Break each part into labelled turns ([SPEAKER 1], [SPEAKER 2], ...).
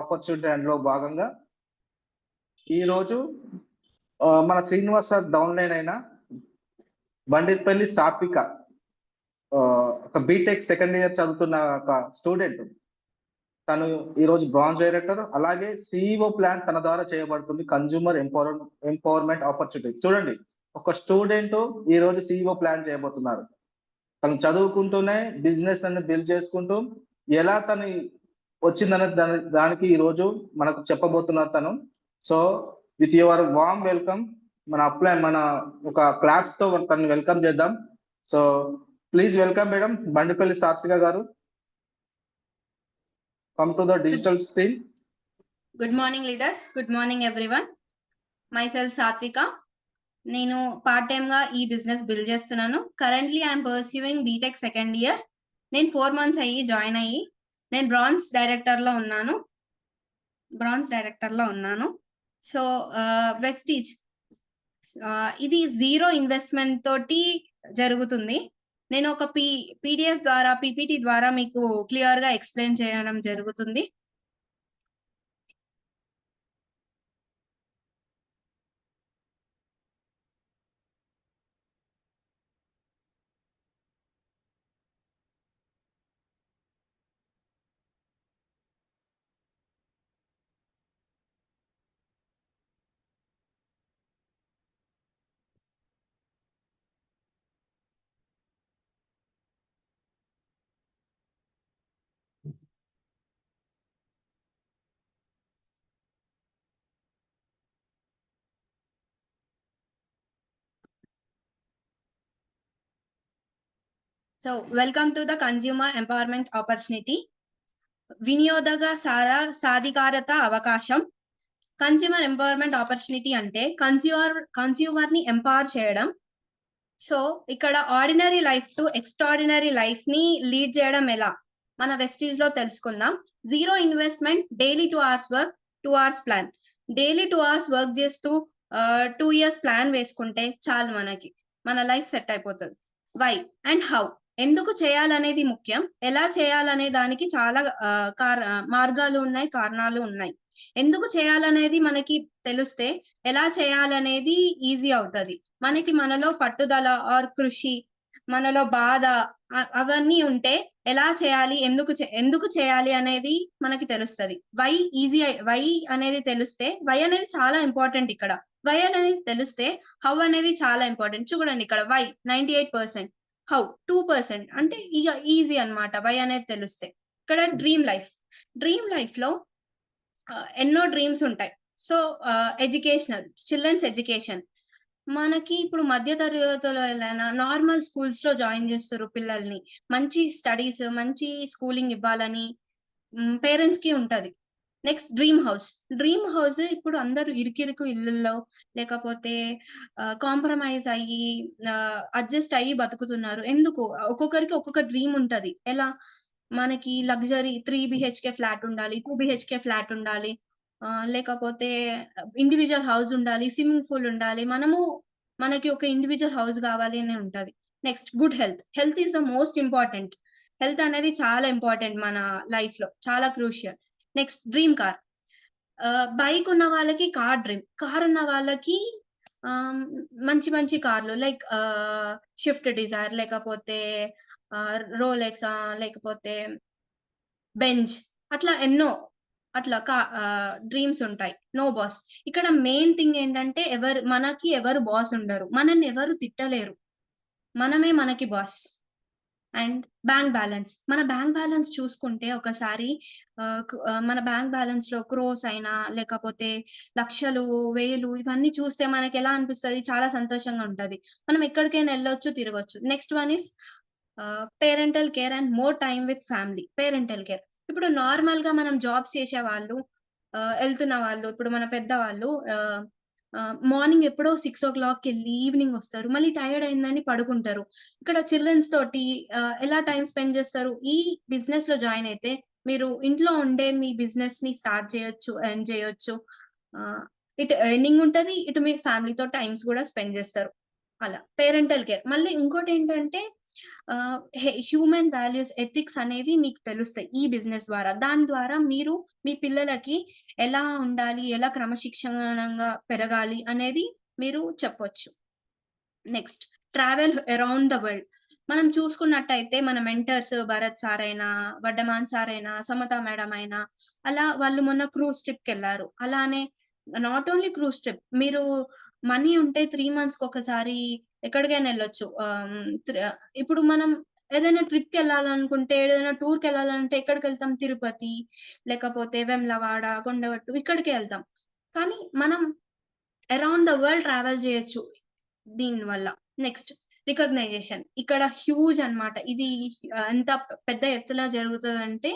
[SPEAKER 1] Opportunity అందులో భాగంగా ఈరోజు మన శ్రీనివాస్ సార్ డౌన్లైన్ అయిన బండిపల్లి సాత్విక ఒక బీటెక్ సెకండ్ ఇయర్ చదువుతున్న ఒక స్టూడెంట్. తను ఈరోజు బ్రాంజ్ డైరెక్టర్. అలాగే సిఇఓ ప్లాన్ తన ద్వారా చేయబడుతుంది, కన్జ్యూమర్ ఎంపవర్మెంట్ ఆపర్చునిటీ. చూడండి, ఒక స్టూడెంట్ ఈ రోజు సిఇఓ ప్లాన్ చేయబోతున్నారు. తను చదువుకుంటూనే బిజినెస్ అన్ని బిల్డ్ చేసుకుంటూ ఎలా తను వచ్చిందనే దానికి ఈ రోజు మనకు చెప్పబోతున్నారు తను. So with your warm welcome, మన ఒక క్లాప్స్ తో తను వెల్కమ్ చేద్దాం. So please welcome madam Bandipalli సాత్విక గారు. Come to the digital screen.
[SPEAKER 2] Good morning leaders. Good morning everyone. Myself Satvika. నేను పార్ట్ టైమ్ గా ఈ బిజినెస్ బిల్డ్ చేస్తున్నాను. Currently I'm pursuing BTech second year. నేను 4 months జాయిన్ అయ్యి నేను బ్రాంజ్ డైరెక్టర్ లో ఉన్నాను. సో వెస్టీజ్ ఇది 0 ఇన్వెస్ట్మెంట్ తోటి జరుగుతుంది. నేను ఒక పీడిఎఫ్ ద్వారా పీపీటీ ద్వారా మీకు క్లియర్ గా ఎక్స్ప్లెయిన్ చేయడం జరుగుతుంది. So welcome to the consumer empowerment opportunity. వినియోగ సాధికారత అవకాశం. కన్స్యూమర్ ఎంపవర్మెంట్ ఆపర్చునిటీ అంటే కన్స్యూమర్ ని ఎంపవర్ చేయడం. సో ఇక్కడ ordinary life to extraordinary life ని లీడ్ చేయడం ఎలా మన వెస్టీజ్ లో తెలుసుకుందాం. 0 investment, daily 2 hours work, 2 hours plan. Daily 2 hours work చేస్తూ 2 years ప్లాన్ వేసుకుంటే చాలు, మన లైఫ్ సెట్ అయిపోతుంది. వై అండ్ హౌ, ఎందుకు చేయాలనేది ముఖ్యం. ఎలా చేయాలనే దానికి చాలా మార్గాలు ఉన్నాయి, కారణాలు ఉన్నాయి. ఎందుకు చేయాలనేది మనకి తెలిస్తే ఎలా చేయాలనేది ఈజీ అవుతుంది. మనలో పట్టుదల ఆర్ కృషి, మనలో బాధ అవన్నీ ఉంటే ఎలా చేయాలి, ఎందుకు చేయాలి అనేది మనకి తెలుస్తుంది. వై అనేది తెలిస్తే, వై అనేది చాలా ఇంపార్టెంట్. ఇక్కడ వై అనేది తెలిస్తే హౌ అనేది చాలా ఇంపార్టెంట్. చూడండి, ఇక్కడ వై 98%, హౌ 2%. అంటే ఇక ఈజీ అన్నమాట వై అనేది తెలిస్తే. ఇక్కడ డ్రీమ్ లైఫ్ లో ఎన్నో డ్రీమ్స్ ఉంటాయి. So educational, children's education. మనకి ఇప్పుడు మధ్య తరగతిలో నార్మల్ స్కూల్స్ లో జాయిన్ చేస్తారు పిల్లల్ని. మంచి స్టడీస్, మంచి స్కూలింగ్ ఇవ్వాలని పేరెంట్స్ కి ఉంటది. నెక్స్ట్ డ్రీమ్ హౌస్ ఇప్పుడు అందరూ ఇరుకిరుకు ఇళ్ళల్లో లేకపోతే కాంప్రమైజ్ అయ్యి అడ్జస్ట్ అయ్యి బతుకుతున్నారు. ఎందుకు? ఒక్కొక్కరికి ఒక్కొక్క డ్రీమ్ ఉంటది. ఎలా? మనకి లగ్జరీ 3 BHK ఫ్లాట్ ఉండాలి, 2 BHK ఫ్లాట్ ఉండాలి, లేకపోతే ఇండివిజువల్ హౌస్ ఉండాలి, స్విమ్మింగ్ పూల్ ఉండాలి. మనకి ఒక ఇండివిజువల్ హౌస్ కావాలి అని ఉంటది. Next good health is the most important. Health అనేది చాలా ఇంపార్టెంట్ మన లైఫ్ లో, చాలా crucial. Next dream car. Bike ఉన్న వాళ్ళకి కార్ ఉన్న వాళ్ళకి మంచి కార్లు లైక్ షిఫ్ట్ డిజైర్, లేకపోతే రోలెక్స్, లేకపోతే బెంజ్, అట్లా ఎన్నో డ్రీమ్స్ ఉంటాయి. No boss. ఇక్కడ మెయిన్ థింగ్ ఏంటంటే మనకి ఎవరు బాస్ ఉండరు, మనల్ని ఎవరు తిట్టలేరు, మనమే మనకి బాస్. అండ్ బ్యాంక్ బ్యాలెన్స్ చూసుకుంటే ఒకసారి మన బ్యాంక్ బ్యాలెన్స్ లో క్రోస్ అయినా లేకపోతే లక్షలు, వేలు ఇవన్నీ చూస్తే మనకి ఎలా అనిపిస్తుంది? చాలా సంతోషంగా ఉంటది. మనం ఎక్కడికైనా వెళ్ళొచ్చు, తిరగొచ్చు. Next one is parental care and more time with family. Parental care ఇప్పుడు నార్మల్ గా మనం జాబ్స్ చేసే వాళ్ళు, వెళ్తున్న వాళ్ళు, ఇప్పుడు మన పెద్దవాళ్ళు మార్నింగ్ ఎప్పుడో 6 o'clock వెళ్ళి ఈవినింగ్ వస్తారు, మళ్ళీ టైర్డ్ అయిందని పడుకుంటారు. ఇక్కడ చిల్డ్రన్స్ తోటి ఎలా టైం స్పెండ్ చేస్తారు? ఈ బిజినెస్ లో జాయిన్ అయితే మీరు ఇంట్లో ఉండే మీ బిజినెస్ ని స్టార్ట్ చేయొచ్చు, ఎర్న్ చేయొచ్చు. ఇటు ఎర్నింగ్ ఉంటది, ఇటు మీ ఫ్యామిలీతో టైమ్స్ కూడా స్పెండ్ చేస్తారు. అలా పేరెంటల్ కేర్. మళ్ళీ ఇంకోటి ఏంటంటే హ్యూమన్ వాల్యూస్, ఎథిక్స్ అనేవి మీకు తెలుస్తాయి ఈ బిజినెస్ ద్వారా. దాని ద్వారా మీరు మీ పిల్లలకి ఎలా ఉండాలి, ఎలా క్రమశిక్షణంగా పెరగాలి అనేది మీరు చెప్పొచ్చు. Next travel around the world. మనం చూసుకున్నట్టయితే మన మెంటర్స్ భరత్ సార్ అయినా, వడ్డమాన్ సార్ అయినా, సమత మేడం అయినా అలా వాళ్ళు మొన్న క్రూజ్ ట్రిప్‌కెళ్లారు. అలానే నాట్ ఓన్లీ క్రూజ్ ట్రిప్, మీరు మనీ ఉంటే 3 మంత్స్‌కి ఒకసారి ఎక్కడికైనా ఎళ్ళొచ్చు. ఇప్పుడు మనం ఏదైనా ట్రిప్‌కెళ్ళాలనుకుంటే, ఏదైనా టూర్‌కెళ్ళాలంటే ఎక్కడికెళ్తాం? తిరుపతి, లేకపోతే వేములవాడ, కొండగట్టు ఇక్కడికే ఎళ్తాం. కానీ మనం అరౌండ్ ద వరల్డ్ ట్రావెల్ జేయొచ్చు దీనివల్ల. Next recognition. ఇక్కడ హ్యూజ్ అన్నమాట. ఇది ఎంత పెద్ద ఎత్తున జరుగుతదంటే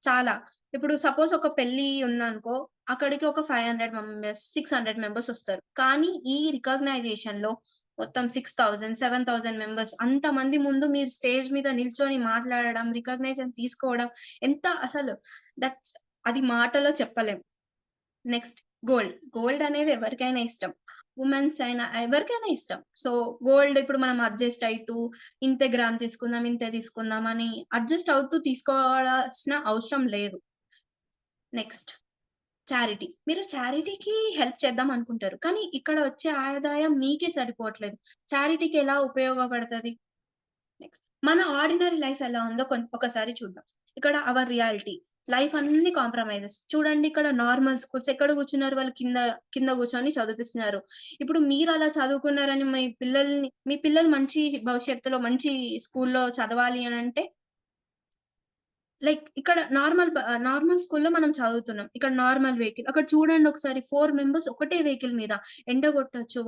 [SPEAKER 2] చాలా. ఇప్పుడు సపోజ్ ఒక పెళ్లి ఉందనుకో, అక్కడికి ఒక 500 మెంబర్స్, 600 మెంబర్స్ ఒస్తారు. కానీ ఈ రికగ్నైజేషన్‌లో మొత్తం 6000, 7000 మెంబర్స్ అంతమంది ముందు మీరు స్టేజ్ మీద నిల్చొని మాట్లాడడం, రికగ్నైజేషన్ తీసుకోవడం ఎంత అసలు దట్స్ అది మాటలో చెప్పలేం. Next gold. గోల్డ్ అనేది ఎవరికైనా ఇష్టం. వుమెన్స్ అయినా ఎవరికైనా ఇష్టం. సో, గోల్డ్ ఇప్పుడు మనం అడ్జస్ట్ అయితూ ఇంతే గ్రామ్ తీసుకుందాం, ఇంతే తీసుకుందాం అని అడ్జస్ట్ అవుతూ తీసుకోవాల్సిన అవసరం లేదు. Next charity. మీరు చారిటీకి హెల్ప్ చేద్దాం అనుకుంటారు. కానీ ఇక్కడ వచ్చే ఆదాయం మీకే సరిపోవట్లేదు. చారిటీకి ఎలా ఉపయోగపడతది? నెక్స్ట్ మన ఆర్డినరీ లైఫ్ ఎలా ఉందో ఒకసారి చూద్దాం. ఇక్కడ అవర్ రియాలిటీ. లైఫ్ అన్ని కాంప్రమైజెస్. చూడండి ఇక్కడ నార్మల్ స్కూల్స్ ఎక్కడ కూర్చున్నారు వాళ్ళు కింద కూర్చొని చదివిపిస్తున్నారు. ఇప్పుడు మీరు అలా చదువుకున్నారని మీ పిల్లలు మంచి భవిష్యత్తులో మంచి స్కూల్‌లో చదవాలి అనంటే లైక్ ఇక్కడ నార్మల్ స్కూల్‌లో మనం చదువుతున్నాం. ఇక్కడ నార్మల్ వెహికల్. అక్కడ చూడండి ఒకసారి 4 మెంబర్స్ ఒకటే వెహికల్ మీద. ఎండ కొట్టొచ్చు,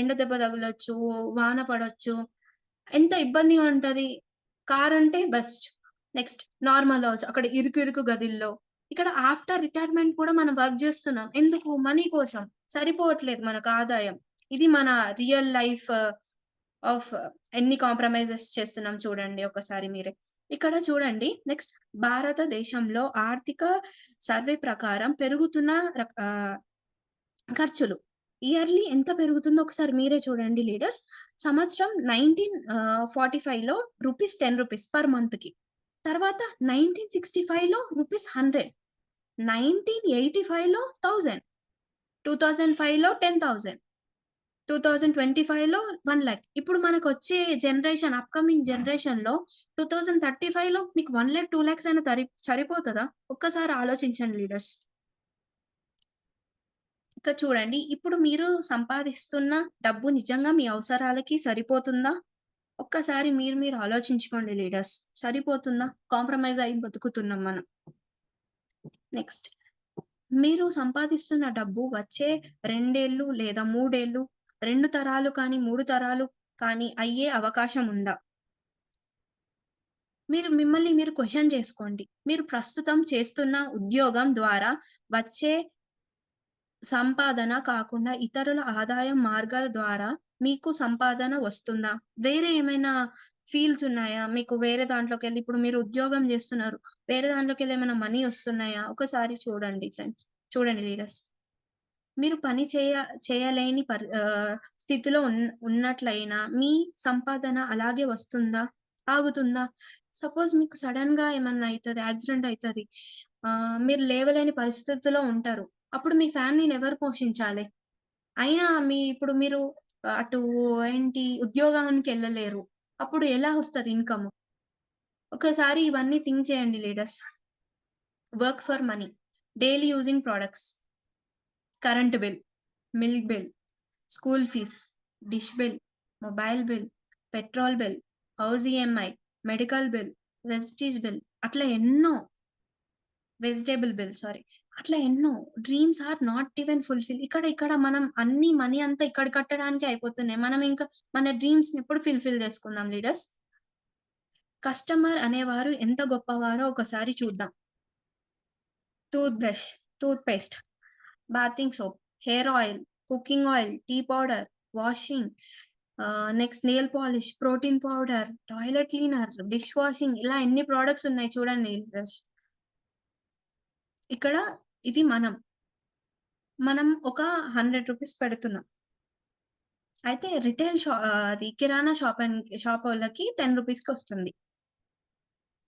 [SPEAKER 2] ఎండ దెబ్బ తగలొచ్చు, వాన పడొచ్చు. ఎంత ఇబ్బందిగా ఉంటది. కార్ అంటే బెస్ట్. Next normal house. అక్కడ ఇరుకు గదుల్లో. ఇక్కడ ఆఫ్టర్ రిటైర్మెంట్ కూడా మనం వర్క్ జేస్తున్నాం. ఎందుకు? మనీ కోసం. సరిపోవట్లేదు మనకు ఆదాయం. ఇది మన రియల్ లైఫ్ ఆఫ్ ఎన్ని కాంప్రమైజెస్ చేస్తున్నాం చూడండి ఒకసారి మీరే. ఇక్కడ చూడండి నెక్స్ట్ భారతదేశంలో ఆర్థిక సర్వే ప్రకారం పెరుగుతున్న ఖర్చులు. ఇయర్‌లీ ఎంత పెరుగుతుందో ఒకసారి మీరే చూడండి లీడర్స్. సంవత్సరం 1945లో రూపీస్ 10 పర్ మంత్‌కి. తర్వాత 1965లో రూపీస్ 100, 1985లో 1000, 2005లో 10,000, 2025లో 1,00,000. ఇప్పుడు మనకొచ్చే జనరేషన్ అప్‌కమింగ్ జనరేషన్‌లో 2035లో మీకు 1,00,000, 2,00,000 అయినా సరిపోతదా? ఒక్కసారి ఆలోచించండి లీడర్స్. ఇక్కడ చూడండి. ఇప్పుడు మీరు సంపాదిస్తున్న డబ్బు నిజంగా మీ అవసరాలకి సరిపోతుందా? ఒక్కసారి మీరు ఆలోచించుకోండి లీడర్స్. సరిపోతుందా? కాంప్రమైజ్ అయ్యి బతుకుతున్నాం మనం. నెక్స్ట్ మీరు సంపాదిస్తున్న డబ్బు వచ్చే 2 ఏళ్ళు లేదా 3 ఏళ్ళు, 2 తరాలు కానీ, 3 తరాలు కానీ అయ్యే అవకాశం ఉందా? మిమ్మల్ని మీరు క్వెషన్ చేసుకోండి. మీరు ప్రస్తుతం చేస్తున్న ఉద్యోగం ద్వారా వచ్చే సంపాదన కాకుండా ఇతరుల ఆదాయం మార్గాల ద్వారా మీకు సంపాదన వస్తుందా? వేరే ఏమైనా ఫీల్డ్స్ ఉన్నాయా? మీకు వేరే దాంట్లోకెళ్ళి ఇప్పుడు మీరు ఉద్యోగం జేస్తున్నారు. వేరే దాంట్లోకెళ్ళి ఏమైనా మనీ వస్తున్నాయా? ఒకసారి చూడండి ఫ్రెండ్స్. చూడండి లీడర్స్. మీరు పని చేయలేని స్థితిలో ఉన్నట్లయినా మీ సంపాదన అలాగే వస్తుందా? ఆగుతుందా? సపోజ్ మీకు సడెన్‌గా ఏమన్నా అయితది. యాక్సిడెంట్ అయితది. మీరు లేవలేని పరిస్థితిలో ఉంటారు. అప్పుడు మీ ఫ్యామిలీని ఎవరు పోషించాలి? అయినా ఇప్పుడు మీరు అటు ఉద్యోగానికెళ్ళలేరు. అప్పుడు ఎలా వస్తది ఇన్‌కమ్? ఒకసారి ఇవన్నీ థింక్ చేయండి leaders. Work for money. Daily using products. Current bill, milk bill, school fees, dish bill, mobile bill, petrol bill, house EMI, medical bill, Vestige bill అట్లా ఎన్నో వెజిటబుల్ బిల్ సారీ. అట్లా ఎన్నో. Dreams are not even fulfil. ఇక్కడ మనం అన్ని money అంతా ఇక్కడ కట్టడానికే అయిపోతున్నాయి. మనం ఇంకా మన డ్రీమ్స్‌ని ఎప్పుడు ఫుల్‌ఫిల్ చేసుకుందాం లీడర్స్? కస్టమర్ అనేవారు ఎంత గొప్పవారో ఒకసారి చూద్దాం. Toothbrush, toothpaste, bathing soap, hair oil, cooking oil, tea powder, washing, next nail polish, protein powder, toilet cleaner, dish washing ఇలా ఎన్ని ప్రొడక్ట్స్ ఉన్నాయి చూడండి లీడర్స్. ఇక్కడ ఇది మనం. మనం ఒక 100 రూపీస్ పెడుతున్నాం. అయితే రిటైల్ అది కిరాణా షాపోళ్ళకి 10 రూపీస్‌కి వస్తుంది.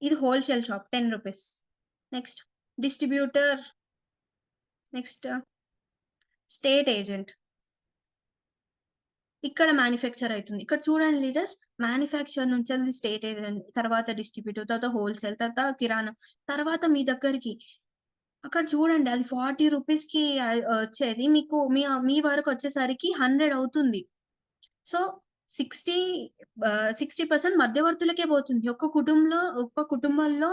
[SPEAKER 2] ఇది wholesale shop 10 rupees. Next distributor, next state agent. ఇక్కడ మ్యానుఫ్యాక్చర్ అయితుంది. ఇక్కడ చూడండి లీడర్స్, మ్యానుఫ్యాక్చర్ నుంచెల్లి స్టేట్ ఏజెంట్, తర్వాత డిస్ట్రిబ్యూటర్, తర్వాత హోల్‌సేల్, తర్వాత కిరాణా, తర్వాత మీ దగ్గరికి. అక్కడ చూడండి అది 40 రూపీస్‌కి వచ్చేది మీకు మీ వరకొచ్చేసరికి 100 అవుతుంది. సో, 60 60% మధ్యవర్తులకే పోతుంది. ఒక్క కుటుంబంలో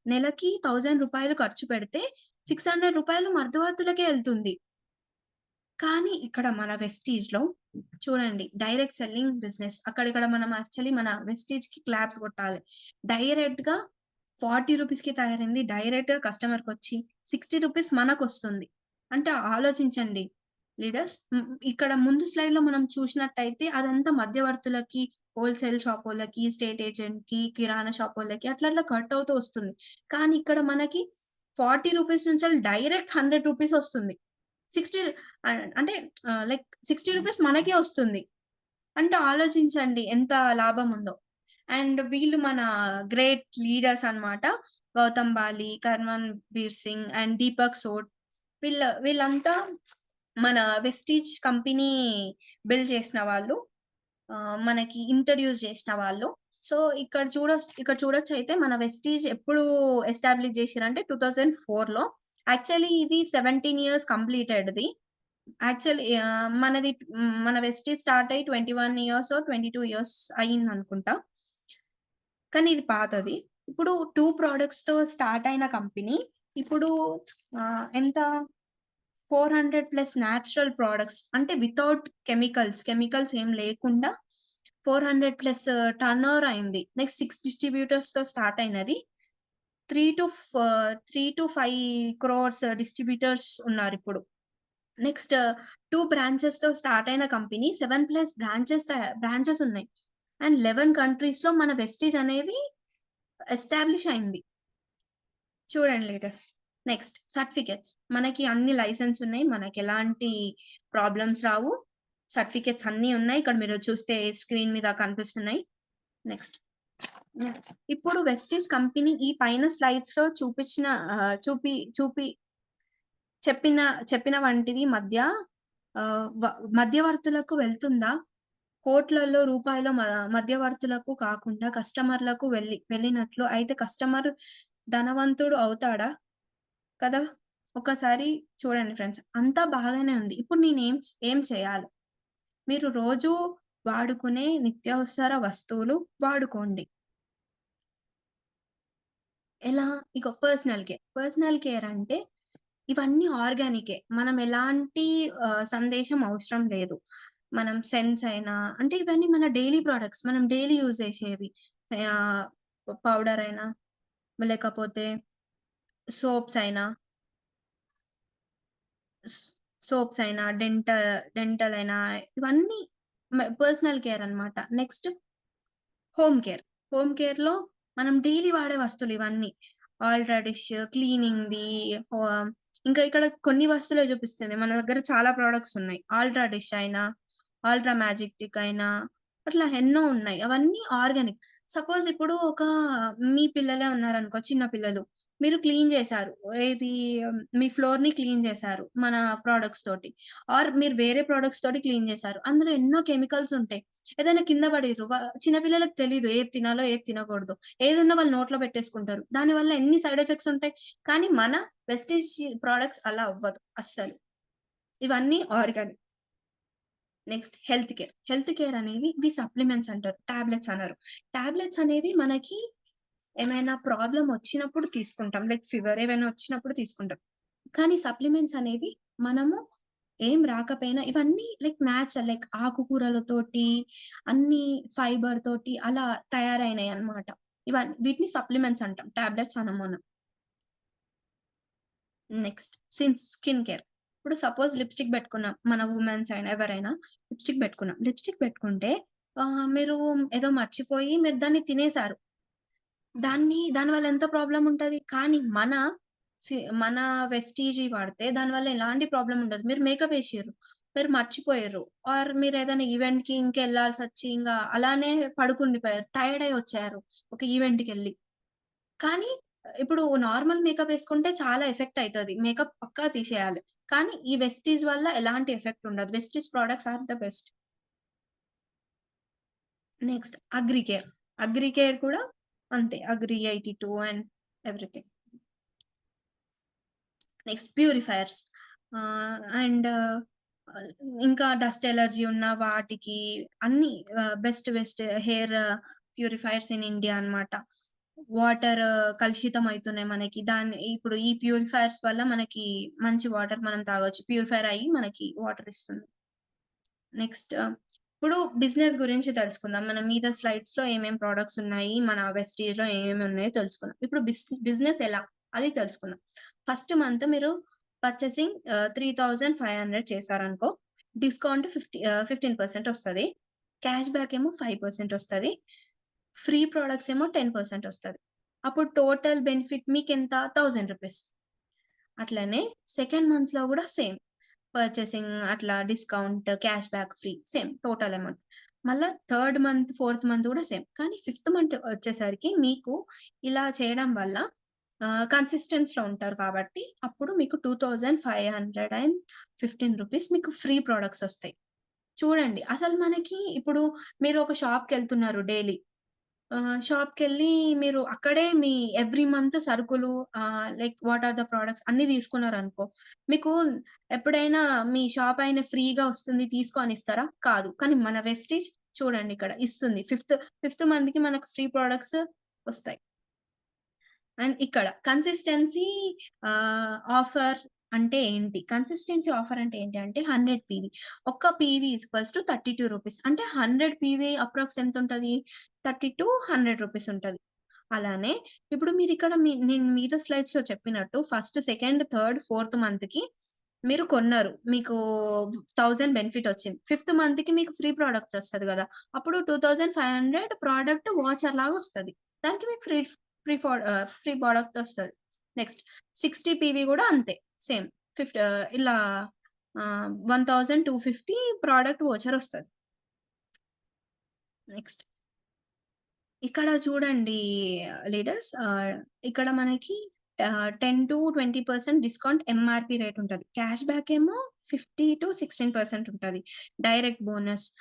[SPEAKER 2] నెలకి రూ. 1000 ఖర్చు పెడితే రూ. 600 మధ్యవర్తులకే ఎళ్తుంది. కానీ ఇక్కడ మన వెస్టీజ్‌లో చూడండి, డైరెక్ట్ సెల్లింగ్ బిజినెస్. అక్కడిక్కడ మనం యాక్చువల్లీ మన వెస్టీజ్‌కి క్లాప్స్ కొట్టాలి. డైరెక్ట్‌గా 40 రూపీస్‌కి తయారైంది డైరెక్ట్‌గా కస్టమర్‌కొచ్చి 60 రూపీస్ మనకొస్తుంది. అంటే ఆలోచించండి లీడర్స్. ఇక్కడ ముందు స్లైడ్‌లో మనం చూసినట్టయితే అదంతా మధ్యవర్తులకి, హోల్‌సేల్ షాపోళ్ళకి, స్టేట్ ఏజెంట్‌కి, కిరాణా షాపోళ్ళకి అట్లా అట్లా కట్ అవుతూ వస్తుంది. కానీ ఇక్కడ మనకి 40 రూపీస్ నుంచెల్లి డైరెక్ట్ 100 రూపీస్ వస్తుంది. 60 అంటే లైక్ 60 రూపీస్ మనకే వస్తుంది. అంటే ఆలోచించండి ఎంత లాభం ఉందో. అండ్ వీళ్ళు మన గ్రేట్ లీడర్స్ అన్నమాట. గౌతమ్ బాలి, కర్మన్ వీర్ సింగ్ అండ్ దీపక్ సోడ్. వీళ్ళంతా మన వెస్టీజ్ కంపెనీ బిల్డ్ చేసిన వాళ్ళు. మనకి ఇంట్రొడ్యూస్ చేసిన వాళ్ళు. సో, ఇక్కడ చూడొచ్చయితే మన వెస్టీజ్ ఎప్పుడు ఎస్టాబ్లిష్ చేసిర్రంటే 2004లో. యాక్చువల్లీ ఇది 17 ఇయర్స్ కంప్లీటెడ్‌ది. యాక్చువల్లీ మన వెస్టీజ్ స్టార్ట్ అయ్యి 21 ఇయర్సో, 22 ఇయర్స్ అయిందనుకుంటా. కానీ ఇది పాతది. ఇప్పుడు 2 ప్రొడక్ట్స్‌తో స్టార్ట్ అయిన కంపెనీ ఇప్పుడు ఎంత 400+ న్యాచురల్ ప్రొడక్ట్స్ అంటే వితౌట్ కెమికల్స్ ఏం లేకుండా 400+ టర్నోవర్ అయింది. నెక్స్ట్ 6 డిస్ట్రిబ్యూటర్స్‌తో స్టార్ట్ అయినది. 3-5 క్రోర్స్ డిస్ట్రిబ్యూటర్స్ ఉన్నారిప్పుడు. నెక్స్ట్ 2 బ్రాంచెస్‌తో స్టార్ట్ అయిన కంపెనీ 7+ బ్రాంచెస్ ఉన్నాయి. అండ్ 11 కంట్రీస్‌లో మన వెస్టీజ్ అనేది ఎస్టాబ్లిష్ అయింది. చూడండి లీడర్స్. Next certificates. మనకి అన్ని లైసెన్స్ ఉన్నాయి. మనకెలాంటి ప్రాబ్లమ్స్ రావు. సర్టిఫికేట్స్ అన్నీ ఉన్నాయి. ఇక్కడ మీరు చూస్తే స్క్రీన్ మీద కనిపిస్తున్నాయి. నెక్స్ట్. ఇప్పుడు వెస్టీజ్ కంపెనీ ఈ పైన స్లైడ్స్‌లో చూపించిన ఆహ్, చూపి చూపి చెప్పిన వంటివి మధ్యవర్తులకు వెళ్తుందా? కోట్లలో రూపాయల మధ్యవర్తులకు కాకుండా కస్టమర్‌లకు వెళ్ళినట్లు అయితే కస్టమర్ ధనవంతుడు అవుతాడా? కదా! ఒకసారి చూడండి ఫ్రెండ్స్. అంతా బాగానే ఉంది. ఇప్పుడు ఏం చేయాలి? మీరు రోజు వాడుకునే నిత్యావసర వస్తువులు వాడుకోండి. ఎలా? ఇగో పర్సనల్ కేర్ అంటే ఇవన్నీ ఆర్గానికే. మనం ఎలాంటి సందేశం అవసరం లేదు. మనం సెంట్స్ అయినా అంటే ఇవన్నీ మన డైలీ ప్రొడక్ట్స్. మనం డైలీ యూజ్ చేసేవి. ఆహ్, పౌడర్ అయినా, లేకపోతే సోప్స్ అయినా, స్ సోప్స్ అయినా, డెంటల్ అయినా ఇవన్నీ పర్సనల్ కేర్ అన్నమాట. Next home care. హోమ్ కేర్‌లో మనం డైలీ వాడే వస్తువులు ఇవన్నీ. ఆల్ట్రా డిష్, క్లీనింగ్‌ది, ఇంకా ఇక్కడ కొన్ని వస్తువులే చూపిస్తుంది. మన దగ్గర చాలా ప్రొడక్ట్స్ ఉన్నాయి. ఆల్ట్రా డిష్ అయినా, ఆల్ట్రా మ్యాజిక్ టిక్ అయినా, అట్లా ఎన్నో ఉన్నాయి. అవన్నీ ఆర్గానిక్. సపోజ్ ఇప్పుడు మీ పిల్లలే ఉన్నారనుకో, చిన్న పిల్లలు. మీరు క్లీన్ చేశారు. ఏది మీ ఫ్లోర్‌ని క్లీన్ చేశారు మన ప్రొడక్ట్స్ తోటి. ఆర్ మీరు వేరే ప్రొడక్ట్స్ తోటి క్లీన్ చేశారు. అందులో ఎన్నో కెమికల్స్ ఉంటాయి. ఏదైనా కింద పడిర్రు. చిన్న పిల్లలకి తెలీదు ఏది తినాలో, ఏది తినకూడదో. ఏదున్నా వాళ్ళు నోట్లో పెట్టేసుకుంటారు. దానివల్ల ఎన్ని సైడ్ ఎఫెక్ట్స్ ఉంటాయి. కానీ మన వెస్టీజ్ ప్రొడక్ట్స్ అలా అవ్వదు అస్సలు. ఇవన్నీ organic. Next health care. Health care అనేవి ఇవి సప్లిమెంట్స్ అంటారు. టాబ్లెట్స్ అనరు. టాబ్లెట్స్ అనేవి మనకి ఏమైనా ప్రాబ్లమ్ వచ్చినప్పుడు తీసుకుంటాం. లైక్ ఫీవర్ ఏవైనా వచ్చినప్పుడు తీసుకుంటాం. కానీ సప్లిమెంట్స్ అనేవి మనము ఏం రాకపోయినా ఇవన్నీ లైక్ నేచురల్ లైక్ ఆకుకూరలతోటి, అన్ని ఫైబర్ తోటి అలా తయారైనయన్నమాట. వీటిని సప్లిమెంట్స్ అంటాం. టాబ్లెట్స్ అనం మనం. Next skin care. ఇప్పుడు సపోజ్ లిప్‌స్టిక్ పెట్టుకున్నాం. మన వుమెన్స్ అయినా ఎవరైనా లిప్‌స్టిక్ పెట్టుకున్నాం. లిప్‌స్టిక్ పెట్టుకుంటే మీరు ఏదో మర్చిపోయి మీరు దాన్ని తినేసారు. దానివల్ల ఎంత ప్రాబ్లమ్ ఉంటది. కానీ మన వెస్టీజీ వాడితే దానివల్ల ఎలాంటి ప్రాబ్లమ్ ఉండదు. మీరు మేకప్ ఏసిర్రు. మీరు మర్చిపోయారు. ఆర్ మీరేదైనా ఈవెంట్‌కి ఇంకెళ్ళాల్సొచ్చి అలానే పడుకుండిపోయారు. టైర్డ్ అయ్యి వచ్చారు ఒక ఈవెంట్‌కెళ్ళి. కానీ ఇప్పుడు నార్మల్ మేకప్ యేసుకుంటే చాలా ఎఫెక్ట్ అయితది. మేకప్ పక్కా తీసేయాలి. కానీ ఈ వెస్టీజ్ వల్ల ఎలాంటి ఎఫెక్ట్ ఉండదు. Vestige products are the best. Next Agricare. Agricare కూడా అంతే. Agri 82 and everything. Next purifiers. And ఇంకా డస్ట్ ఎలర్జీ ఉన్న వాటికి అన్నీ best hair purifiers in India అన్నమాట. వాటర్ కలుషితం అయితున్నాయి మనకి. ఇప్పుడు ఈ ప్యూరిఫైయర్స్ వల్ల మనకి మంచి వాటర్ మనం తాగొచ్చు. ప్యూరిఫైయర్ అయ్యి మనకి వాటర్ ఇస్తుంది. నెక్స్ట్ ఇప్పుడు బిజినెస్ గురించి తెలుసుకుందాం. మన మీద స్లైడ్స్‌లో ఏమేం ప్రొడక్ట్స్ ఉన్నాయి, మన వెస్టీజ్‌లో ఏమేమి ఉన్నాయో తెలుసుకుందాం. ఇప్పుడు బిజినెస్ ఎలా అది తెలుసుకుందాం. ఫస్ట్ మంత్ మీరు పర్చేసింగ్ 3,500 చేశారనుకో, డిస్కౌంట్ 15% వస్తది. క్యాష్ బ్యాక్ ఏమో 5% వస్తది. ఫ్రీ ప్రొడక్ట్స్ ఏమో 10% వస్తది. అప్పుడు టోటల్ బెనిఫిట్ మీకెంత? రూ. 1,000. అట్లనే సెకండ్ మంత్‌లో గూడా సేమ్. పర్చేసింగ్ అట్లా discount, cash back, free same total amount. మళ్ళా థర్డ్ మంత్, ఫోర్త్ మంత్ గూడా సేమ్. కానీ ఫిఫ్త్ మంత్ వచ్చేసరికి మీకు ఇలా చేయడం వల్ల కన్సిస్టెన్స్‌లో ఉంటారు కాబట్టి అప్పుడు మీకు రూ. 2,515 మీకు ఫ్రీ ప్రొడక్ట్స్ ఒస్తాయి. చూడండి అసలు మనకి ఇప్పుడు మీరు ఒక షాప్‌కెళ్తున్నారు డైలీ. షాప్‌కెళ్ళి మీరు అక్కడే మీ ఎవ్రీ మంత్ సరుకులు like what are the products అన్నీ తీసుకున్నారనుకో, మీకు ఎప్పుడైనా మీ షాప్ అయిన ఫ్రీగా వస్తుంది తీసుకో అని ఇస్తారా? కాదు. కానీ మన వెస్టీజ్ చూడండి ఇక్కడ ఇస్తుంది. ఫిఫ్త్ మంత్‌కి మనకు ఫ్రీ ప్రొడక్ట్స్ వస్తాయి. అండ్ ఇక్కడ కన్సిస్టెన్సీ ఆఫర్ అంటే ఏంటి? కన్సిస్టెన్సీ ఆఫర్ అంటే ఏంటి అంటే 100 పీవీ. ఒక్క పీవీ ఈక్వల్స్ టు రూ. 32 అంటే 100 పీవీ అప్రాక్స్ ఎంతుంటది? 30-100 రూపీస్ ఉంటది. అలానే ఇప్పుడు మీరిక్కడ నేను మీద స్లైడ్స్‌లో చెప్పినట్టు ఫస్ట్, సెకండ్, థర్డ్, ఫోర్త్ మంత్‌కి మీరు కొన్నారు. మీకు 1000 బెనిఫిట్ వచ్చింది. ఫిఫ్త్ మంత్‌కి మీకు ఫ్రీ ప్రొడక్ట్ వస్తది గదా! అప్పుడు 2500 ప్రొడక్ట్ వోచర్ లాగా వస్తది. దానికి మీకు ఫ్రీ ప్రొడక్ట్ వస్తది. నెక్స్ట్ 60 పీవీ గూడా అంతే. సేమ్. ఇలా 1250 ప్రొడక్ట్ వోచర్ వస్తది. నెక్స్ట్ ఇక్కడ చూడండి లీడర్స్, ఇక్కడ మనకి 10-20% డిస్కౌంట్ ఎంఆర్‌పీ రేట్ ఉంటది. క్యాష్ బ్యాక్ ఏమో 50-16% ఉంటది. డైరెక్ట్ బోనస్,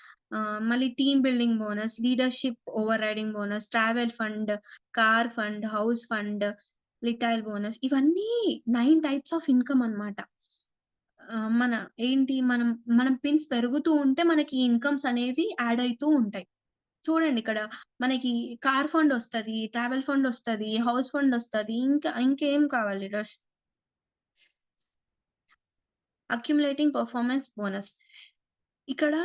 [SPEAKER 2] మళ్ళీ team building bonus, leadership overriding bonus, travel fund, car fund, house fund, retail bonus ఇవన్నీ 9 టైప్స్ ఆఫ్ ఇన్‌కమ్ అన్నమాట. మన ఏంటి మనం పిన్స్ పెరుగుతూ ఉంటే మనకి ఇన్‌కమ్స్ అనేవి యాడ్ అయితూ ఉంటాయి. చూడండి ఇక్కడ మనకి కార్ ఫండ్ ఒస్తది, ట్రావెల్ ఫండ్ ఒస్తది, హౌస్ ఫండ్ ఒస్తది. ఇంకేం కావాలి అక్యుములేటింగ్ పెర్ఫార్మన్స్ బోనస్. ఇక్కడ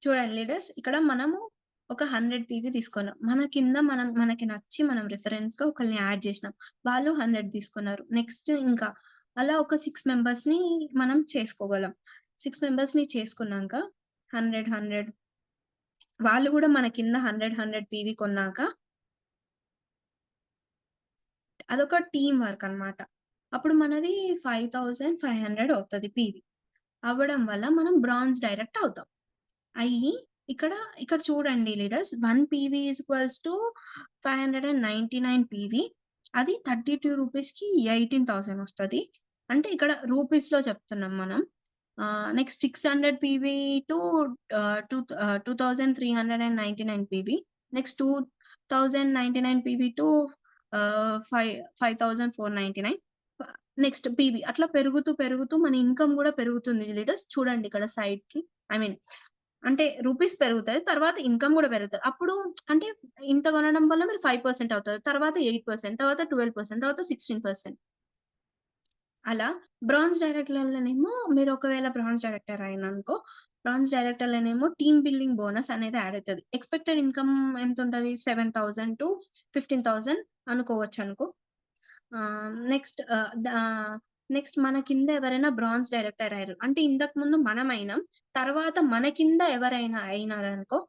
[SPEAKER 2] చూడండి లీడర్స్, ఇక్కడ మనము ఒక 100 పీవీ తీసుకున్నాం. మన కింద మనకి నచ్చి మనం రిఫరెన్స్‌గా ఒకళ్ళని యాడ్ జేసినాం. వాళ్ళు 100 తీసుకున్నారు. నెక్స్ట్ ఇంకా అలా ఒక 6 మెంబర్స్‌ని మనం చేసుకోగలం. 6 మెంబర్స్‌ని చేసుకున్నాంక 100, 100 వాళ్ళు గూడా మన కింద 100 పీవీ కొన్నాక అదొక టీమ్ వర్క్ అన్నమాట. అప్పుడు మనది 5,500 అవుతది పీవీ. అవ్వడం వల్ల మనం బ్రాంజ్ డైరెక్ట్ అవుతాం. అయ్యి ఇక్కడ చూడండి leaders, 1 PV equals to 599 PV. అది 32 రూపీస్‌కి 18,000 వస్తది. అంటే ఇక్కడ రూపీస్‌లో చెప్తున్నాం మనం. Next 600 PV to 2,399 PV. Next 2,099 PV to 5,499. Next PV అట్లా పెరుగుతూ మన ఇన్‌కమ్ గూడా పెరుగుతుంది లీడర్స్. చూడండి ఇక్కడ సైడ్‌కి. ఐ మీన్ అంటే రూపీస్ పెరుగుతది. తర్వాత ఇన్‌కమ్ గూడా పెరుగుతది. అప్పుడు అంటే ఇంత కొనడం వల్ల మీరు 5% అవుతారు. తర్వాత 8%, తర్వాత 12%, తర్వాత 16%. అలా బ్రాంజ్ డైరెక్టర్‌లోనేమో మీరు ఒకవేళ బ్రాంజ్ డైరెక్టర్ అయిననుకో, బ్రాంజ్ డైరెక్టర్‌లోనేమో టీమ్ బిల్డింగ్ బోనస్ అనేది యాడ్ అయితది. ఎక్స్‌పెక్టెడ్ ఇన్‌కమ్ ఎంతుంటది? 7,000-15,000 అనుకోవచ్చనుకో. నెక్స్ట్ నెక్స్ట్ మన కింద ఎవరైనా బ్రాంజ్ డైరెక్టర్ అయ్యారు. అంటే ఇంతకు ముందు మనమైనాం. తర్వాత మన కింద ఎవరైనా అయినారనుకో,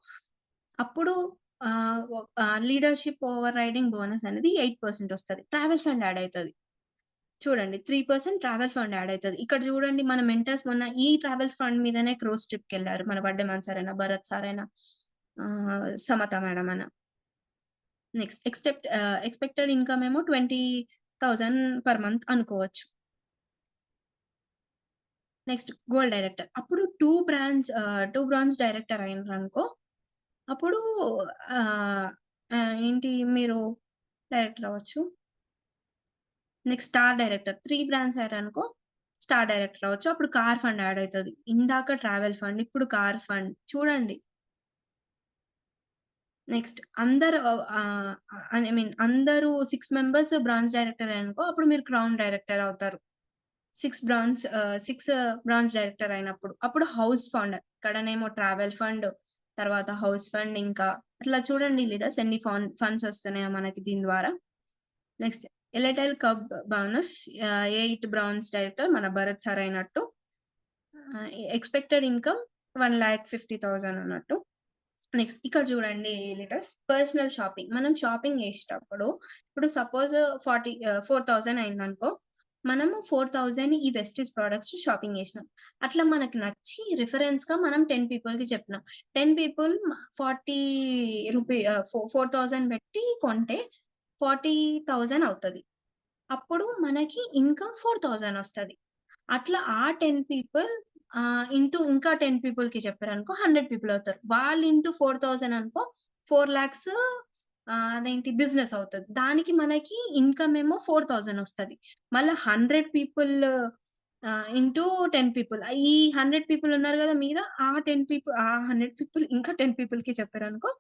[SPEAKER 2] అప్పుడు లీడర్‌షిప్ ఓవర్ రైడింగ్ బోనస్ అనేది 8% వస్తది. ట్రావెల్ ఫండ్ యాడ్ అయితది. చూడండి 3% ట్రావెల్ ఫండ్ యాడ్ అయితది. ఇక్కడ చూడండి మన మెంటర్స్ మొన్న ఈ ట్రావెల్ ఫండ్ మీదనే క్రూజ్ ట్రిప్‌కెళ్లారు. మన వడ్డెమాన్ సార్ అయినా, భరత్ సార్ అయినా, సమత మేడం అయినా. నెక్స్ట్ ఎక్స్‌పెక్టెడ్ ఇన్‌కమ్ ఏమో 20,000 పర్ మంత్ అనుకోవచ్చు. Next gold director. అప్పుడు 2 బ్రాంజ్ డైరెక్టర్ అయిండ్రనుకో, అప్పుడు ఆహ్, ఏంటి మీరు డైరెక్టర్ అవ్వచ్చు. నెక్స్ట్ స్టార్ డైరెక్టర్ 3 బ్రాంచ్ అయ్యారనుకో, స్టార్ డైరెక్టర్ అవ్వచ్చు. అప్పుడు కార్ ఫండ్ యాడ్ అయితది. ఇందాక ట్రావెల్ ఫండ్, ఇప్పుడు కార్ ఫండ్. చూడండి. నెక్స్ట్ అందరూ ఐ మీన్ అందరూ 6 మెంబర్స్ బ్రాంచ్ డైరెక్టర్ అయ్యారనుకో, అప్పుడు మీరు క్రౌన్ డైరెక్టర్ అవుతారు. 6 బ్రాంచ్ డైరెక్టర్ అయినప్పుడు. అప్పుడు హౌస్ ఫండ్. ఇక్కడనేమో ట్రావెల్ ఫండ్, తర్వాత హౌస్ ఫండ్ ఇంకా అట్లా చూడండి లీడర్స్ ఎన్ని ఫండ్స్ వస్తున్నాయో మనకి దీని ద్వారా. నెక్స్ట్ ఎలైటైల్ కప్ బోనస్ 8 బ్రాంచ్ డైరెక్టర్ మన భరత్ సార్ అయినట్టు. ఎక్స్‌పెక్టెడ్ ఇన్‌కమ్ 1,50,000 అన్నట్టు. నెక్స్ట్ ఇక్కడ చూడండి లీడర్స్ పర్సనల్ షాపింగ్. మనం షాపింగ్ చేసేటప్పుడు ఇప్పుడు సపోజ్ 4,000 అయిందనుకో, మనము 4,000 ఈ వెస్టీజ్ ప్రొడక్ట్స్ షాపింగ్ చేసినాం. అట్లా మనకు నచ్చి రిఫరెన్స్‌గా మనం 10 పీపుల్‌కి చెప్పినాం. 10 పీపుల్ 40 4,000 పెట్టి కొంటే 40,000 అవుతది. అప్పుడు మనకి ఇన్‌కమ్ 4,000 వస్తది. అట్లా ఆ 10 పీపుల్ ఇంటూ ఇంకా 10 పీపుల్‌కి చెప్పారనుకో 100 పీపుల్ అవుతారు. వాళ్ళు ఇంటూ 4,000 అనుకో 4,00,000 అదేంటి బిజినెస్ అవుతది. దానికి మనకి ఇన్‌కమ్ ఏమో 4,000 వస్తది. మళ్ళా 100 పీపుల్ ఇంటూ 10 పీపుల్. ఈ 100 పీపుల్ ఉన్నారు గదా! మీద ఆ 100 పీపుల్ ఇంకా 10 పీపుల్‌కి చెప్పారనుకో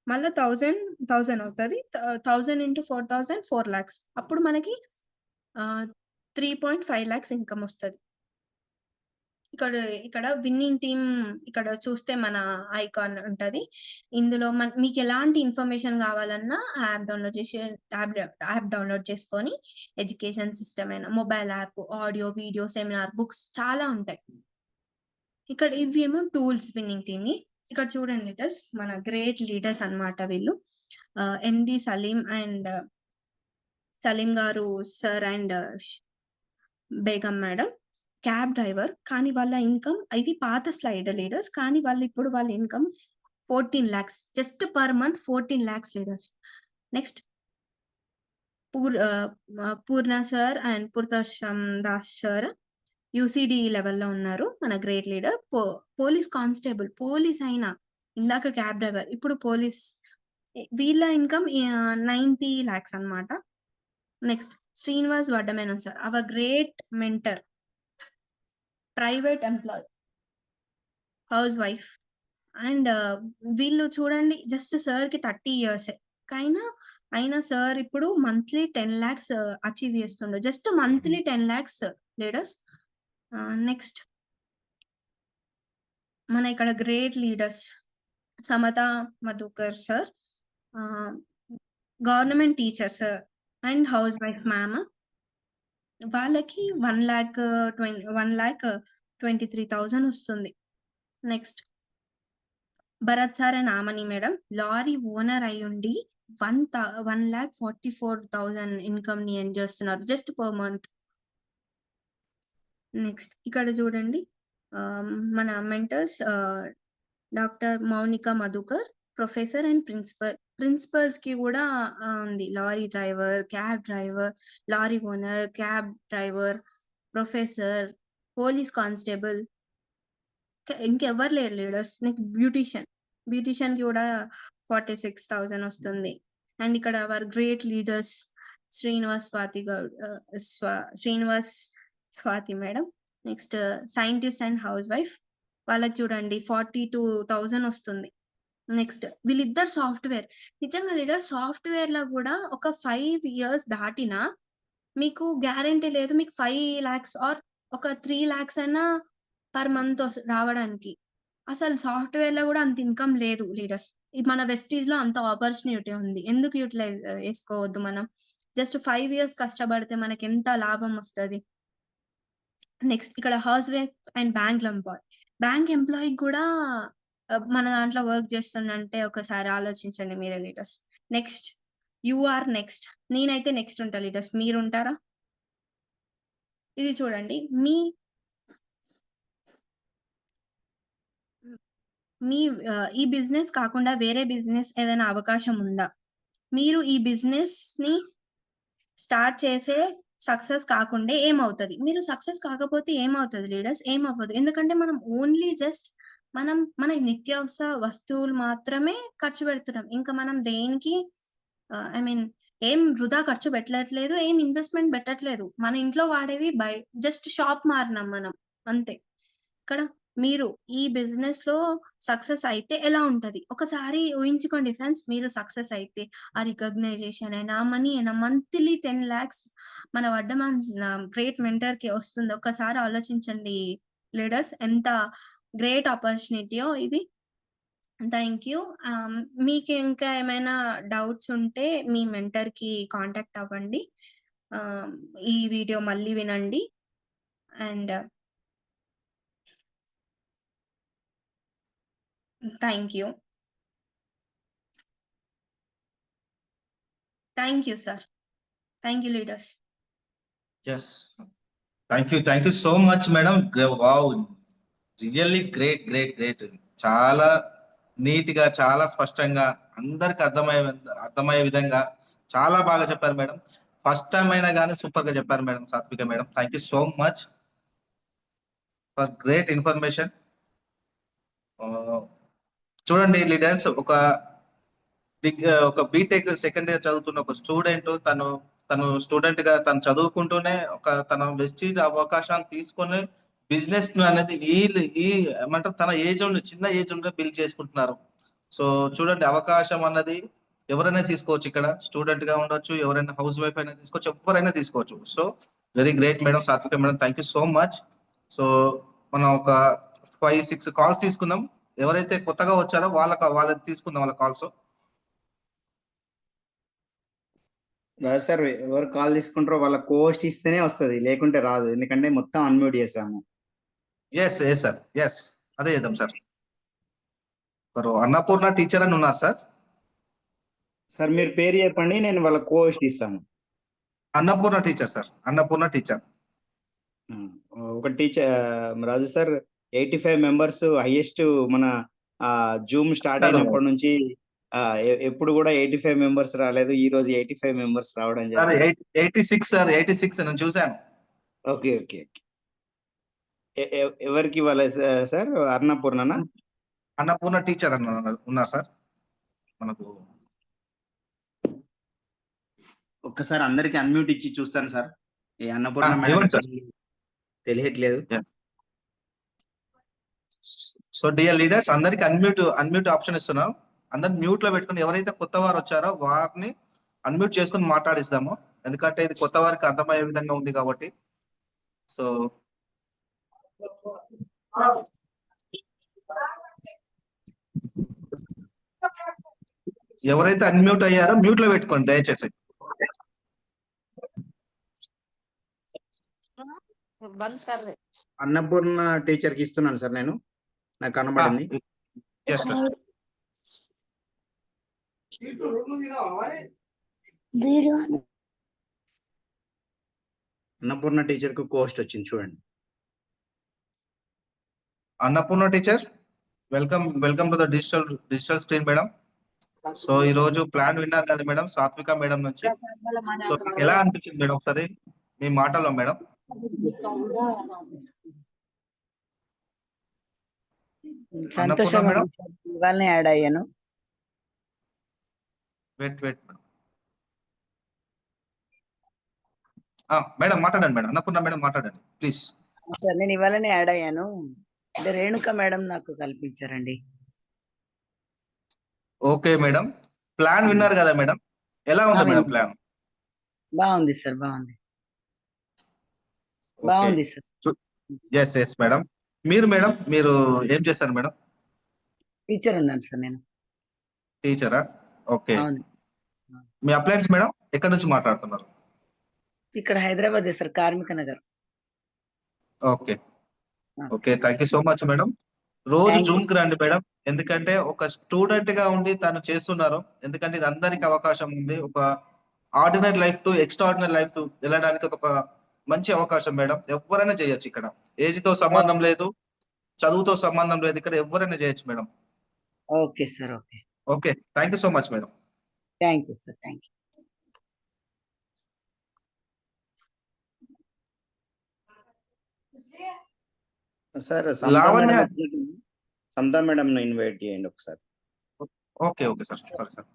[SPEAKER 2] మళ్ళా 1,000 అవుతది. 1000 ఇంటూ 4,000 4,00,000 అప్పుడు మనకి 3.5 లాక్స్ ఇన్‌కమ్ వస్తది. ఇక్కడ ఇక్కడ విన్నింగ్ టీమ్ ఇక్కడ చూస్తే మన ఐకాన్ ఉంటది. ఇందులో మీకెలాంటి ఇన్ఫర్మేషన్ గావాలన్నా యాప్ డౌన్‌లోడ్ చేసుకొని ఎడ్యుకేషన్ సిస్టమ్ అయినా, mobile app, audio, video, seminar, books చాలా ఉంటాయి. ఇక్కడ ఇవేమో టూల్స్ విన్నింగ్ టీమ్‌ని. ఇక్కడ చూడండి లీడర్స్ మన గ్రేట్ లీడర్స్ అన్నమాట వీళ్ళు. ఎండీ సలీం గారు sir and Begum madam. Cab driver. కానీ వాళ్ళ ఇన్‌కమ్ ఇది పాత స్లైడ్ లీడర్స్. కానీ ఇప్పుడు వాళ్ళ income 14,00,000 just per month 14,00,000 leaders. Next Purna sir and Purushottam Das sir UCD లెవెల్‌లో ఉన్నారు. మన great leader. Police constable. Police అయినా ఇందాక క్యాబ్ డ్రైవర్. ఇప్పుడు పోలీస్. వీళ్ళ ఇన్‌కమ్ 90,00,000 అన్నమాట. Next Srinivas Vaddamanu sir. Our great mentor. Private employee. Housewife. And వీళ్ళు చూడండి జస్ట్ సార్‌కి 30 ఇయర్సే. అయినా సార్ ఇప్పుడు మంత్లీ 10,00,000 అచీవ్ చేస్తుండు. Just monthly 10,00,000 leaders. నెక్స్ట్ మన ఇక్కడ great leaders Samata Madhukar sir. Government teacher sir and housewife ma'am. వాళ్ళకి 1,23,000 వస్తుంది. Next Bharat sir and Amani madam lorry owner అయ్యుండి 1,44,000 ఇన్‌కమ్‌ని ఎర్న్ చేస్తున్నారు జస్ట్ పర్ మంత్. నెక్స్ట్ ఇక్కడ చూడండి మన mentors doctor Mounika Madhukar, professor and principal. ప్రిన్సిపల్స్‌కి గూడా ఉంది. Lorry driver, cab driver, lorry owner, cab driver, professor, police constable. ఇంకెవ్వరు లేరు లీడర్స్. నెక్స్ట్ బ్యూటీషియన్‌కి గూడా 46,000 వస్తుంది. అండ్ ఇక్కడ hour great leaders Srinivas Swathi madam. Next scientist and house wife. వాళ్ళకి చూడండి 42,000 వస్తుంది. నెక్స్ట్ వీళ్ళిద్దరు సాఫ్ట్‌వేర్. నిజంగా లీడర్స్ సాఫ్ట్‌వేర్‌లో గూడా ఒక 5 ఇయర్స్ దాటినా మీకు గ్యారంటీ లేదు. మీకు 5,00,000 ఆర్ ఒక 3,00,000 అన్నా పర్ మంత్ రావడానికి. అసలు సాఫ్ట్‌వేర్‌లో గూడా అంత ఇన్‌కమ్ లేదు లీడర్స్. మన వెస్టీజ్‌లో అంత ఆపర్చునిటీ ఉంది. ఎందుకు యుటిలైజ్ చేసుకోవద్దు మనం? జస్ట్ 5 ఇయర్స్ కష్టపడితే మనకెంత లాభం వస్తది. నెక్స్ట్ ఇక్కడ హౌస్ వైఫ్ అండ్ బ్యాంక్ ఎంప్లాయీకి గూడా మన దాంట్లో వర్క్ చేస్తుండంటే ఒకసారి ఆలోచించండి మీరే leaders. Next you are next. నేనైతే నెక్స్ట్ ఉంటా లీడర్స్. మీరుంటారా? ఇది చూడండి. మీ ఈ బిజినెస్ కాకుండా వేరే బిజినెస్ ఏదైనా అవకాశం ఉందా? మీరు ఈ బిజినెస్‌ని స్టార్ట్ చేసే సక్సెస్ కాకుండే ఏమవుతది? మీరు సక్సెస్ కాకపోతే ఏమవుతది లీడర్స్? ఏమవ్వదు. ఎందుకంటే మనం ఓన్లీ జస్ట్ మన నిత్యావసర వస్తువులు మాత్రమే ఖర్చు పెడుతున్నాం. ఇంకా మనం దేనికి ఐ మీన్ ఏం వృధా ఖర్చు పెట్టట్లేదు. ఏం ఇన్వెస్ట్‌మెంట్ పెట్టట్లేదు. మన ఇంట్లో వాడేవి జస్ట్ షాప్ మారినాం మనం అంతే. ఇక్కడ మీరు ఈ బిజినెస్‌లో సక్సెస్ అయితే ఎలా ఉంటది? ఒకసారి ఊహించుకోండి ఫ్రెండ్స్. మీరు సక్సెస్ అయితే ఆ రికగ్నైజేషన్ అయినా, మనీ అయినా మంత్లీ 10,00,000 మన వడ్డమాన్స్ గ్రేట్ మెంటర్‌కి వస్తుంది. ఒక్కసారి ఆలోచించండి లీడర్స్. ఎంత గ్రేట్ ఆపర్చునిటీయో ఇది. Thank you. మీకు ఇంకా ఏమైనా డౌట్స్ ఉంటే మీ మెంటర్‌కి కాంటాక్ట్ అవ్వండి. ఆహ్, ఈ వీడియో మళ్ళీ వినండి. And thank you. Thank you sir. Thank you leaders.
[SPEAKER 3] Yes. Thank you so much madam. Wow! Really great. చాలా నీట్‌గా, చాలా స్పష్టంగా అందరికి అర్థమయ్యే విధంగా చాలా బాగా చెప్పారు మేడం. ఫస్ట్ టైమ్ అయినా గానీ సూపర్‌గా చెప్పారు మేడం సాత్విక madam. Thank you so much for great information. చూడండి లీడర్స్, ఒక బీటెక్ సెకండ్ ఇయర్ చదువుతున్న ఒక స్టూడెంట్ తను స్టూడెంట్ గా తను చదువుకుంటూనే తన వెస్టీజ్ అవకాశాన్ని తీసుకొని బిజినెస్ అనేది ఈ ఏమంటారు తన చిన్న ఏజ్ ఉండే బిల్డ్ చేసుకుంటున్నారు. సో చూడండి, అవకాశం అన్నది ఎవరైనా తీసుకోవచ్చు. ఇక్కడ స్టూడెంట్ గా ఉండొచ్చు, ఎవరైనా హౌస్ వైఫ్ అయినా తీసుకోవచ్చు, ఎవరైనా తీసుకోవచ్చు. సో వెరీ గ్రేట్ మేడం, సాత్విక madam. Thank you so much. So మనం ఒక 5-6 కాల్స్ తీసుకుందాం. ఎవరైతే కొత్తగా వచ్చారో వాళ్ళకి తీసుకుందాం వాళ్ళ కాల్స్.
[SPEAKER 4] రాదు సార్, ఎవరు కాల్ తీసుకుంటారో వాళ్ళ కోస్ట్ ఇస్తేనే వస్తుంది, లేకుంటే రాదు. ఎందుకంటే మొత్తం అన్మ్యూట్ చేసాము.
[SPEAKER 3] ఎస్ సార్, ఎస్, అదే చేద్దాం సార్. అన్నపూర్ణ టీచర్ అని ఉన్నారు సార్.
[SPEAKER 4] సార్ మీరు పేరు చెప్పండి, నేను వాళ్ళ కోస్ట్ ఇస్తాను.
[SPEAKER 3] Annapurna teacher sir, Annapurna teacher.
[SPEAKER 4] ఒక టీచర్ రాజు సార్, 85 మెంబర్స్ హైయెస్ట్. మన జూమ్ స్టార్ట్ అయినప్పటి నుంచి ఎప్పుడు కూడా 85 మెంబర్స్ రాలేదు. ఈ రోజు 85 మెంబర్స్ రావడం జరిగింది.
[SPEAKER 3] 86 సార్, 86 నేను చూశాను.
[SPEAKER 4] ఓకే. ఎవరికి ఇవ్వాలి సార్? అన్నపూర్ణనా?
[SPEAKER 3] అన్నపూర్ణ టీచర్ ఉన్నారు సార్ మనకు.
[SPEAKER 4] ఒక్కసారి అందరికి అన్మ్యూట్ ఇచ్చి చూస్తాను సార్. ఈ అన్నపూర్ణ
[SPEAKER 3] ఇవ్వండి సార్.
[SPEAKER 4] తెలియట్లేదు.
[SPEAKER 3] సో డియర్ లీడర్స్, అందరికి అన్మ్యూట్ ఆప్షన్ ఇస్తున్నాం. అందరు మ్యూట్ లో పెట్టుకుని ఎవరైతే కొత్త వారు వచ్చారో వారిని అన్మ్యూట్ చేసుకుని మాట్లాడిస్తాము. ఎందుకంటే ఇది కొత్త వారికి అర్థమయ్యే విధంగా ఉంది కాబట్టి. సో ఎవరైతే అన్మ్యూట్ అయ్యారో మ్యూట్ లో పెట్టుకోండి దయచేసి.
[SPEAKER 4] అన్నపూర్ణ టీచర్ కి ఇస్తున్నాను సార్, నేను నాకు కనబడింది. అన్నపూర్ణ టీచర్ కు కోస్ట్ వచ్చింది చూడండి.
[SPEAKER 3] Annapurna teacher, welcome to the digital screen madam. So ఈ రోజు ప్లాన్ విన్నారు కదా మేడం, సాత్విక మేడం నుంచి. సో ఎలా అనిపించింది మేడం, ఒకసారి మీ మాటలో మేడం?
[SPEAKER 5] సంతోషంగా ఇవాళనే యాడ్ అయ్యాను.
[SPEAKER 3] Wait madam. మేడం మాట్లాడండి మేడం, అన్నపూర్ణ మేడం మాట్లాడండి ప్లీజ్.
[SPEAKER 5] సార్ నేను ఇవాళనే యాడ్ అయ్యాను. అంటే రేణుక మేడం నాకు కల్పించారండి.
[SPEAKER 3] ఓకే మేడం, ప్లాన్ విన్నారు కదా మేడం, ఎలా ఉంది మేడం ప్లాన్?
[SPEAKER 5] బాగుంది సార్, బాగుంది సార్.
[SPEAKER 3] Yes madam. మీరు ఏం చేస్తారు మేడం?
[SPEAKER 5] టీచర్ ఉన్నాను సార్ నేను.
[SPEAKER 3] టీచరా? ఓకే. మీ అప్లయన్స్ మేడం ఎక్కడి నుంచి మాట్లాడుతున్నారు?
[SPEAKER 5] ఇక్కడ Hyderabad sir, Karmika Nagar.
[SPEAKER 3] Okay thank you so much madam. రోజు జూమ్ కి రండి మేడం, ఎందుకంటే ఒక స్టూడెంట్ గా ఉండి తను చేస్తున్నారు. ఎందుకంటే ఇది అందరికి అవకాశం ఉంది. ఒక ordinary life to extra ordinary life to వెళ్ళడానికి ఒక మంచి అవకాశం మేడం. ఎవరైనా చేయొచ్చు ఇక్కడ. ఏజ్ తో సంబంధం లేదు, చదువుతో సంబంధం లేదు. ఇక్కడ ఎవరైనా చేయొచ్చు madam.
[SPEAKER 5] Okay sir. Okay.
[SPEAKER 3] Okay, thank you so much madam.
[SPEAKER 5] Thank you sir. Thank you.
[SPEAKER 4] Sir
[SPEAKER 3] Lavanya.
[SPEAKER 4] Samata madam invite చేయండి ఒకసారి.
[SPEAKER 3] Okay okay sir, sorry sir.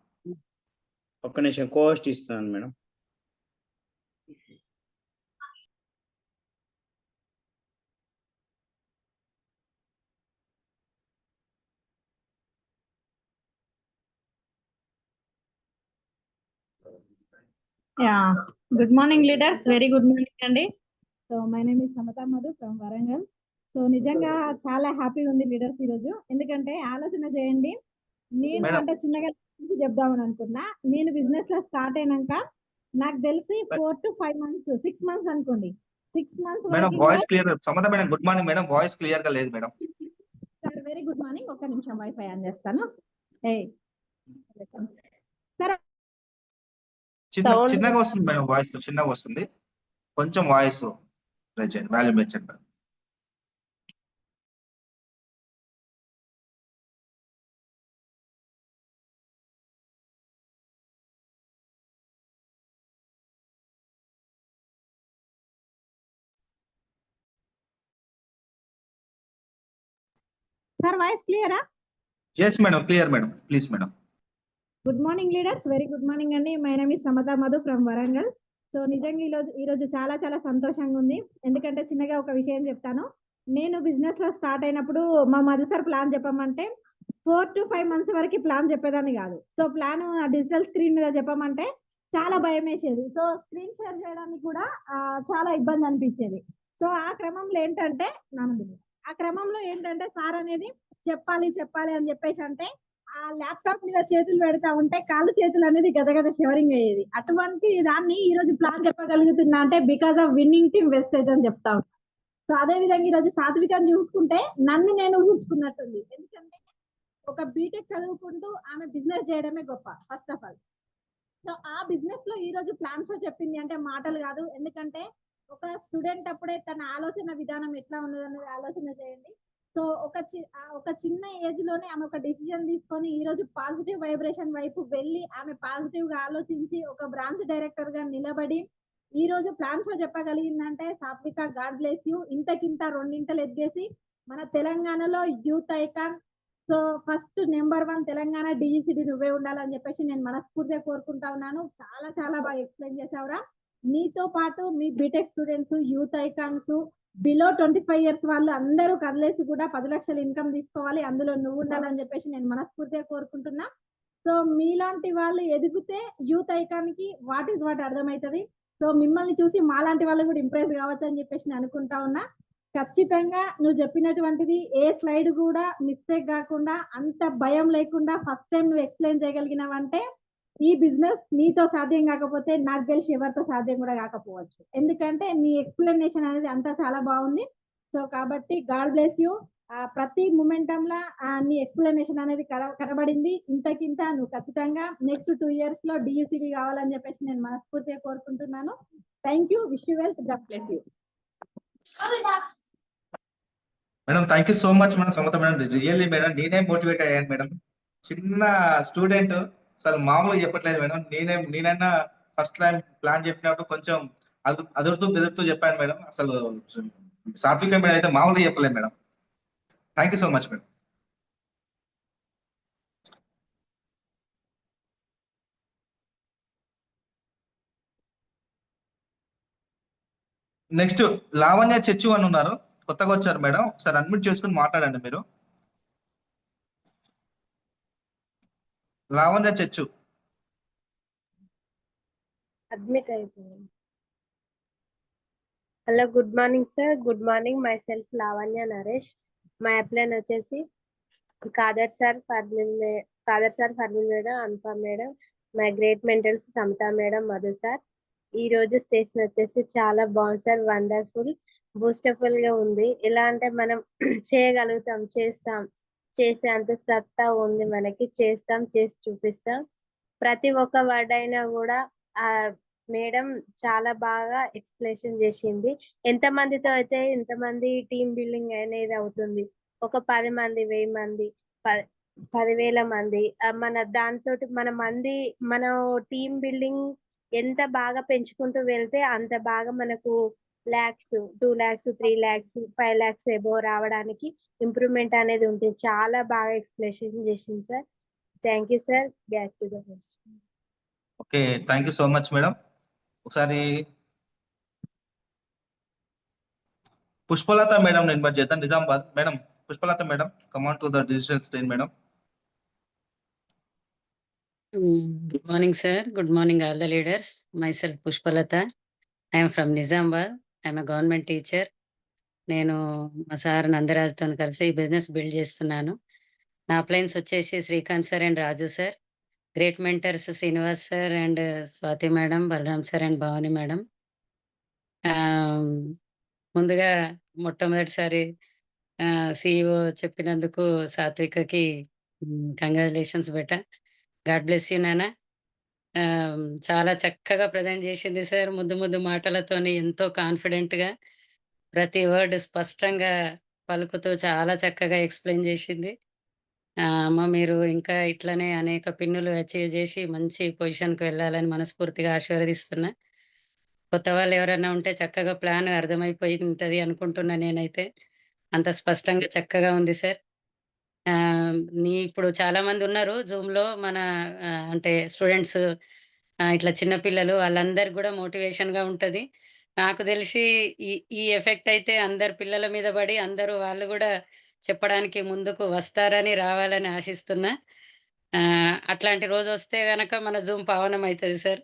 [SPEAKER 4] ఒక్క నిమిషం కోస్ట్ ఇస్తున్నాను madam.
[SPEAKER 6] Yeah, good morning leaders, very good morning అండి. So my name is Samata Madhu from Warangal. So నిజంగా చాలా happy ఉంది leaders ఈరోజు. ఎందుకంటే ఆలోచన చేయండి, నేను
[SPEAKER 3] Madam.
[SPEAKER 6] అంటే చిన్నగా చెప్దామని అనుకున్నా. నేను బిజినెస్ లో స్టార్ట్ అయినాక నాకు తెలిసి 4 to 5 months 6 months అనుకోండి, 6 months
[SPEAKER 3] madam voice clear. Samata madam good morning madam, voice clear గా లేదు madam.
[SPEAKER 6] Sir very good morning. ఒక్క నిమిషం వైఫై ఆన్ చేస్తాను. సార్
[SPEAKER 3] చిన్నగా వస్తుంది మేడం, వాయిస్ చిన్నగా వస్తుంది. కొంచెం వాయిస్ వాల్యూమ్ పెంచండి మేడం.
[SPEAKER 6] సార్ వాయిస్ క్లియరా?
[SPEAKER 3] Yes madam, clear madam, please madam.
[SPEAKER 6] Good morning leaders, very good morning అండి. My name is Samata Madhu from Warangal. So నిజంగా ఈరోజు చాలా చాలా సంతోషంగా ఉంది. ఎందుకంటే చిన్నగా ఒక విషయం చెప్తాను. నేను బిజినెస్ లో స్టార్ట్ అయినప్పుడు మా మధు సార్ ప్లాన్ చెప్పమంటే 4 to 5 months వరకు ప్లాన్ చెప్పేదాన్ని కాదు. సో ప్లాన్ డిజిటల్ స్క్రీన్ మీద చెప్పమంటే చాలా భయం వేసేది. సో స్క్రీన్ షేర్ చేయడానికి కూడా చాలా ఇబ్బంది అనిపించేది. సో ఆ క్రమంలో ఏంటంటే సార్ అనేది చెప్పాలి అని చెప్పేసి అంటే ఆ ల్యాప్టాప్ మీద చేతులు పెడతా ఉంటే కాళ్ళు చేతులు అనేది గదగద షివరింగ్ అయ్యేది. అటువంటి దాన్ని ఈ రోజు ప్లాన్ చెప్పగలుగుతున్నా అంటే because of winning team Vestige అని చెప్తా ఉంటాను. సో అదే విధంగా ఈ రోజు సాత్వికని చూసుకుంటే నన్ను నేను ఊహించుకున్నట్టుంది. ఎందుకంటే ఒక బీటెక్ చదువుకుంటూ ఆమె బిజినెస్ చేయడమే గొప్ప ఫస్ట్ ఆఫ్ ఆల్. సో ఆ బిజినెస్ లో ఈ రోజు ప్లాన్స్ చెప్పింది అంటే మాటలు కాదు. ఎందుకంటే ఒక స్టూడెంట్ అప్పుడే తన ఆలోచన విధానం ఎట్లా ఉన్నదన్నది ఆలోచన చేయండి. సో ఒక చిన్న ఏజ్ లోనే ఆమె ఒక డిసిజన్ తీసుకొని ఈ రోజు పాజిటివ్ వైబ్రేషన్ వైపు వెళ్ళి ఆమె పాజిటివ్ గా ఆలోచించి ఒక బ్రాంచ్ డైరెక్టర్ గా నిలబడి ఈ రోజు ప్లాన్స్ లో చెప్పగలిగిందంటే సాత్విక, గాడ్ బ్లెస్ యూ. ఇంతకింత రెండింతలు ఎదిగేసి మన తెలంగాణలో youth icon. So first number 1 Telangana DECD నువ్వే ఉండాలని చెప్పేసి నేను మనస్ఫూర్తిగా కోరుకుంటా ఉన్నాను. చాలా చాలా బాగా ఎక్స్ప్లెయిన్ చేసావురా. నీతో పాటు మీ BTech students, youth icons, below 25 years వాళ్ళు అందరూ కదిలేసి కూడా 10 లక్షల ఇన్కమ్ తీసుకోవాలి, అందులో నువ్వు ఉండాలని చెప్పేసి నేను మనస్ఫూర్తిగా కోరుకుంటున్నా. సో మీలాంటి వాళ్ళు ఎదిగితే యూత్ ఐకాన్ కి వాట్ ఈస్ వాట్ అర్థమవుతుంది. సో మిమ్మల్ని చూసి మాలాంటి వాళ్ళు కూడా ఇంప్రెస్ కావచ్చు అని చెప్పేసి నేను అనుకుంటా ఉన్నా. ఖచ్చితంగా నువ్వు చెప్పినటువంటిది ఏ స్లైడ్ కూడా మిస్టేక్ కాకుండా అంత భయం లేకుండా ఫస్ట్ టైం నువ్వు ఎక్స్ప్లెయిన్ చేయగలిగినావంటే ఈ బిజినెస్ నీతో సాధ్యం కాకపోతే నాకు తెలిసి ఎవరితో సాధ్యం కూడా కాకపోవచ్చు. ఎందుకంటే నీ ఎక్స్ప్లెనేషన్ అనేది అంతా చాలా బాగుంది. సో కాబట్టి గాడ్ బ్లెస్ యూ. ప్రతి మొమెంటం లా నీ ఎక్స్ప్లెనేషన్ అనేది కనబడింది. ఇంతకింత నువ్వు ఖచ్చితంగా నెక్స్ట్ 2 years లో డియూసిబి కావాలని చెప్పేసి నేను మనస్ఫూర్తిగా కోరుకుంటున్నాను. Thank you, wish you wealth, God bless you.
[SPEAKER 3] Madam thank you so much madam. Samata madam really madam నేనే మోటివేట్ అయ్యాను మేడం. చిన్న స్టూడెంట్ అసలు మామూలుగా చెప్పట్లేదు మేడం. నేనైనా ఫస్ట్ టైం ప్లాన్ చెప్పినప్పుడు కొంచెం అదురుతూ బెదురుతూ చెప్పాను మేడం. అసలు సాత్విక మేడం అయితే మామూలుగా చెప్పలేదు madam. Thank you so much madam. Next Lavanya Chechu అని ఉన్నారు, కొత్తగా వచ్చారు మేడం. ఒకసారి అడ్మిట్ చేసుకుని మాట్లాడండి మీరు. లావణ్య చెచ్చు
[SPEAKER 7] అడ్మిట్ అయిపోయింది. Hello, good morning sir. Good morning, myself Lavanya Naresh. మా అప్లైన్ వచ్చేసి కాదర్ సార్, ఫర్మిల్ madam, Anupama madam, my great mentors Samata madam, Madhu sir. ఈ రోజు స్టేషన్ వచ్చేసి చాలా బాగుంది సార్, వండర్ఫుల్, బూస్టఫుల్ గా ఉంది. ఎలా అంటే మనం చేయగలుగుతాం, చేసే అంత సత్తా ఉంది మనకి. చేసి చూపిస్తాం. ప్రతి ఒక్క వర్డ్ అయినా కూడా మేడం చాలా బాగా ఎక్స్ప్లెనేషన్ చేసింది. ఎంతమందితో అయితే ఎంతమంది టీమ్ బిల్డింగ్ అనేది అవుతుంది. ఒక 10 మంది, 1000 మంది, 10,000 మంది మన దాంతోటి మన టీమ్ బిల్డింగ్ ఎంత బాగా పెంచుకుంటూ వెళ్తే అంత బాగా మనకు లాక్స్, 2 లాక్స్, 3 లాక్స్, 5 లాక్స్ ఎబో రావడానికి ఇంప్రూవ్మెంట్ అనేది ఉంటుంది. చాలా బాగా ఎక్స్ప్లెనేషన్ చేసింది sir. Thank you sir. Back to the host.
[SPEAKER 3] Okay, thank you so much madam. ఒకసారి పుష్పలత మేడం ఇన్వైట్ చేద్దాం, Nizamabad. Madam Pushpalatha madam, come on to the digital screen madam.
[SPEAKER 8] Good morning, sir. Good morning, all the leaders. Myself, Pushpalata. I am from Nizamabad. I am a government teacher. నేను మా sir నందరాజ్తో కలిసి ఈ business build చేస్తున్నాను. నా uplines వచ్చేసి Srikanth sir and Raju sir, great mentors Srinivas sir and Swathi madam, Balaram sir and Bhavani madam. ముందుగా మొట్టమొదటిసారి CEO చెప్పినందుకు సాత్వికకి కంగ్రాచులేషన్స్ బెటా. గాడ్ బ్లెస్ యూ నాన్న. చాలా చక్కగా ప్రజెంట్ చేసింది సార్. ముద్దు ముద్దు మాటలతోని ఎంతో కాన్ఫిడెంట్ గా ప్రతి వర్డ్ స్పష్టంగా పలుకుతూ చాలా చక్కగా ఎక్స్ప్లెయిన్ చేసింది. అమ్మ మీరు ఇంకా ఇట్లనే అనేక పిన్నులు అచీవ్ చేసి మంచి పొజిషన్ కి వెళ్ళాలని మనస్ఫూర్తిగా ఆశీర్వదిస్తున్నా. కొత్త వాళ్ళు ఎవరైనా ఉంటే చక్కగా ప్లాన్ అర్థమైపోయి ఉంటది అనుకుంటున్నా నేనైతే. అంత స్పష్టంగా చక్కగా ఉంది సార్. ఇప్పుడు చాలా మంది ఉన్నారు జూమ్ లో మన అంటే స్టూడెంట్స్, ఇట్లా చిన్న పిల్లలు వాళ్ళందరికి కూడా మోటివేషన్ గా ఉంటది. నాకు తెలిసి ఈ ఎఫెక్ట్ అయితే అందరి పిల్లల మీద పడి అందరూ వాళ్ళు కూడా చెప్పడానికి ముందుకు వస్తారని రావాలని ఆశిస్తున్నా. అట్లాంటి రోజు వస్తే గనక మన జూమ్ పావనం అవుతుంది సార్.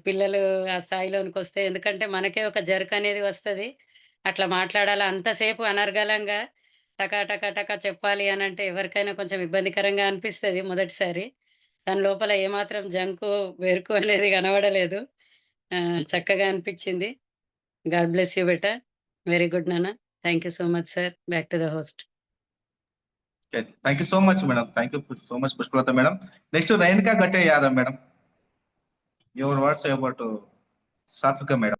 [SPEAKER 8] పిల్లలు ఆ స్థాయిలోనికి వస్తే, ఎందుకంటే మనకే ఒక జర్క్ అనేది వస్తది. అట్లా మాట్లాడాలా అంతసేపు అనర్గళంగా టకా టకా టకా చెప్పాలి అనంటే ఎవరికైనా కొంచెం ఇబ్బందికరంగా అనిపిస్తది మొదటిసారి. దాని లోపల ఏమాత్రం జంకు, బెరుకు అనేది కనబడలేదు. చక్కగా అనిపించింది. గాడ్ బ్లెస్ యూ బెటా. వెరీ గుడ్ నాన్న. Thank you so much sir. Back to the host.
[SPEAKER 3] Thank you so much madam. Thank you so much Pushpalatha madam. Next Renuka Gatte Yadav madam. Your words about Satvika madam.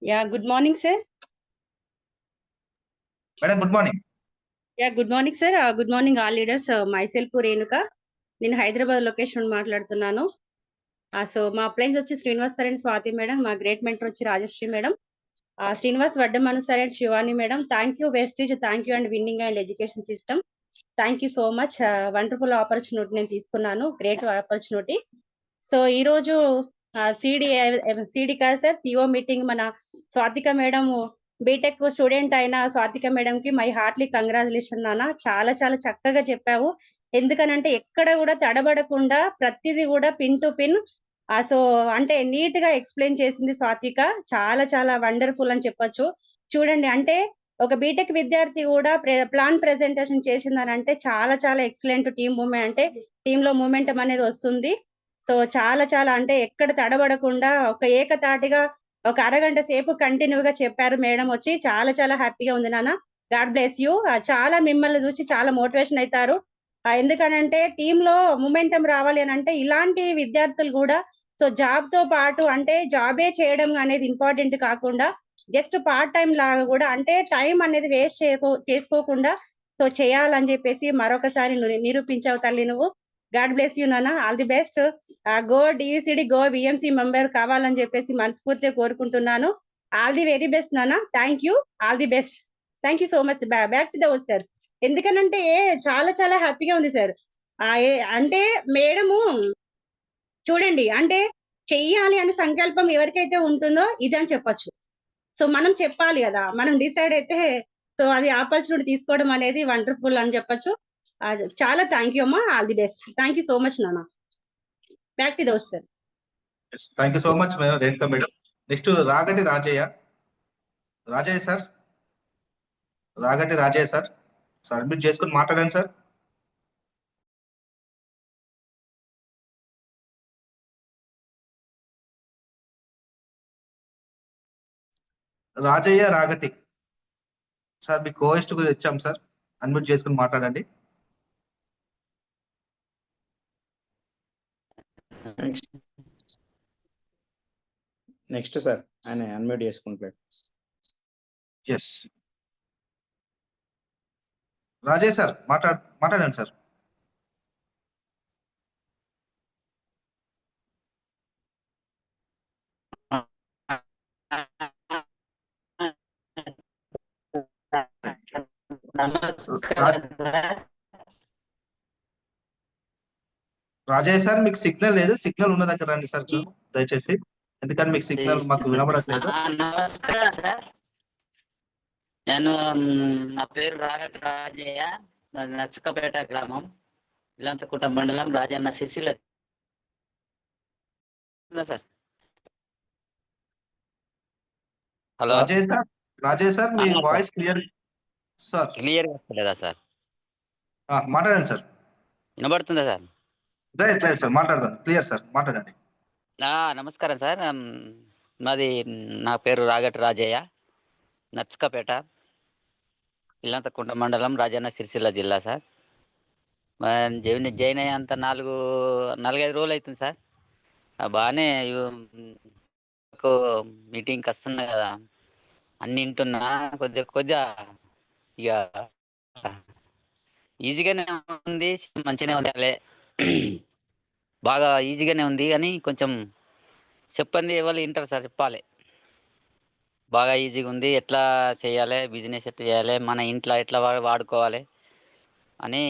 [SPEAKER 9] Yeah, good morning, sir.
[SPEAKER 3] Madam good morning.
[SPEAKER 9] Yeah, good morning, sir. Good morning, all leaders. Myself, Renuka. నేను Hyderabad location మాట్లాడుతున్నాను. So మా uplines వచ్చి Srinivas sir and Swathi madam, మా great mentor వచ్చి Rajasri madam, Srinivas Vaddamanu sir and Shivani madam. Thank you Vestige, thank you and winning and education system. Thank you so much. Wonderful opportunity నేను తీసుకున్నాను, great opportunity. So ఈ రోజు CD కాదు sir, CO meeting మన Swathika madam, BTech student అయిన Swathika madam కి my heartly congratulation నాన్న. చాలా చాలా చక్కగా చెప్పావు. ఎందుకనంటే ఎక్కడ కూడా తడబడకుండా ప్రతిదీ కూడా పిన్ టు పిన్ సో అంటే నీట్ గా ఎక్స్ప్లెయిన్ చేసింది స్వాతిక. చాలా చాలా వండర్ఫుల్ అని చెప్పొచ్చు. చూడండి, అంటే ఒక బీటెక్ విద్యార్థి కూడా ప్లాన్ ప్రెజెంటేషన్ చేసిందనంటే చాలా చాలా ఎక్సలెంట్ టీమ్ మూమెంట్, అంటే టీమ్ లో మూమెంటం అనేది వస్తుంది. సో చాలా చాలా అంటే ఎక్కడ తడబడకుండా ఒక ఏకతాటిగా ఒక అరగంట సేపు కంటిన్యూగా చెప్పారు మేడం వచ్చి. చాలా చాలా హ్యాపీగా ఉంది నాన్న. God bless you. చాలా మిమ్మల్ని చూసి చాలా మోటివేషన్ అవుతారు. ఎందుకనంటే టీమ్ లో మూమెంటం రావాలి అని అంటే ఇలాంటి విద్యార్థులు కూడా సో జాబ్ తో పాటు అంటే జాబే చేయడం అనేది ఇంపార్టెంట్ కాకుండా జస్ట్ పార్ట్ టైం లాగా కూడా అంటే టైం అనేది వేస్ట్ చేసుకోకుండా సో చేయాలని చెప్పేసి మరొకసారి నిరూపించావు తల్లి నువ్వు. గాడ్ బ్లెస్ యూ నాన్న. All the best. Go DUCD, go BMC member కావాలని చెప్పేసి మనస్ఫూర్తిగా కోరుకుంటున్నాను. ఆల్ ది వెరీ బెస్ట్ నాన్న. Thank you. All the best. Thank you so much. Back to the house sir. ఎందుకనంటే చాలా చాలా హ్యాపీగా ఉంది సార్. అంటే మేడము చూడండి, అంటే చెయ్యాలి అనే సంకల్పం ఎవరికైతే ఉంటుందో ఇది అని చెప్పొచ్చు. సో మనం చెప్పాలి కదా, మనం డిసైడ్ అయితే సో అది ఆపర్చునిటీ తీసుకోవడం అనేది వండర్ఫుల్ అని చెప్పొచ్చు. చాలా థ్యాంక్ యూ అమ్మా. All the best. Thank you so much నాన్న. Back to the house sir.
[SPEAKER 3] Thank you so much madam, Renuka madam. Next Ragati Rajaiah. Rajaiah sir, Ragati Rajaiah sir, submit చేసుకుని మాట్లాడండి సార్. రాజయ్య రాగటి సార్ మీ కోఎస్ట్ ఇచ్చాం సార్, అన్మ్యూట్ చేసుకుని మాట్లాడండి.
[SPEAKER 4] నెక్స్ట్ సార్ ఆయన అన్మ్యూట్ చేసుకుంటాడు.
[SPEAKER 3] ఎస్ రాజేష్ సార్ మాట్లాడండి సార్. రాజేష్ సార్ మీకు సిగ్నల్ లేదు, సిగ్నల్ ఉన్న దగ్గర రండి సార్ దయచేసి, ఎందుకంటే మీకు సిగ్నల్ మాకు వినబడట్లేదు.
[SPEAKER 10] నమస్కారం సార్, నేను నా పేరు రాజయ్య, నాది నచ్చకపేట గ్రామం, ఇల్లంతకుంట మండలం, Rajanna Sircilla sir. Hello
[SPEAKER 3] Rajesh sir మీ వాయిస్ క్లియర్ సార్,
[SPEAKER 10] క్లియర్ వస్తలేదా సార్?
[SPEAKER 3] మాట్లాడండి సార్.
[SPEAKER 10] వినబడుతుందా సార్?
[SPEAKER 3] రైట్ సార్, మాట్లాడదాం. క్లియర్ సార్, మాట్లాడండి.
[SPEAKER 10] నమస్కారం సార్, నాది నా పేరు రాగటి రాజయ్య, నచ్చకపేట, ఇల్లంతకుంట మండలం, రాజన్న సిరిసిల్ల జిల్లా సార్. జాయిన్ అయ్యేంత 4-5 రోజులు అవుతుంది సార్. బాగానే మీటింగ్కి వస్తున్నా కదా, అన్ని వింటున్నా, కొద్దిగా ఇక ఈజీగానే ఉంది, మంచిగానే ఉంది, బాగా ఈజీగానే ఉంది, కానీ కొంచెం చెప్పండి ఎవరు వింటారు సార్, చెప్పాలి. బాగా ఈజీగా ఉంది, ఎట్లా చేయాలి, బిజినెస్ ఎట్లా చేయాలి, మన ఇంట్లో ఎట్లా వాడుకోవాలి అని.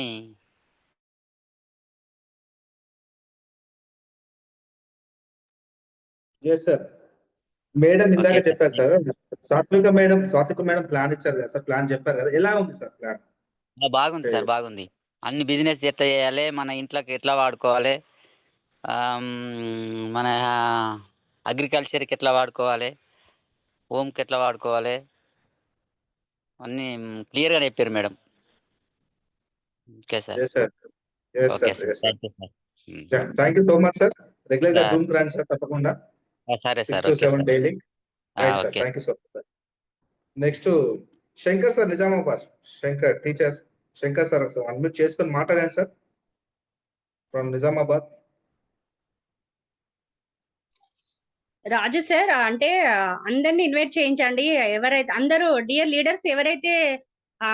[SPEAKER 3] సార్ మేడం ఇందాక చెప్పారు సార్, సాత్విక మేడం ప్లాన్ ఇచ్చారు కదా సార్, ప్లాన్ చెప్పారు కదా, ఎలా ఉంది సార్ ప్లాన్?
[SPEAKER 10] బాగుంది సార్, బాగుంది. అన్ని బిజినెస్ ఎట్లా చేయాలి, మన ఇంట్లోకి ఎట్లా వాడుకోవాలి, మన అగ్రికల్చర్కి ఎట్లా వాడుకోవాలి, హోమ్కి ఎట్లా వాడుకోవాలి, అన్నీ క్లియర్గా చెప్పారు madam. Okay sir, okay sir,
[SPEAKER 3] thank you so much sir. Regular గా జూమ్ రండి సార్ తప్పకుండా.
[SPEAKER 10] సరే sir,
[SPEAKER 3] 6 to 7 daily. Right sir,
[SPEAKER 10] okay.
[SPEAKER 3] Thank you so much. Next Shankar sir, Nizamabad. Shankar teacher Shankar sir ఒకసారి అన్మ్యూట్ చేసుకొని మాట్లాడండి sir, from Nizamabad.
[SPEAKER 9] Raju sir, అంటే అందరిని invite చేయించండి, ఎవరైతే అందరూ డియర్ లీడర్స్ ఎవరైతే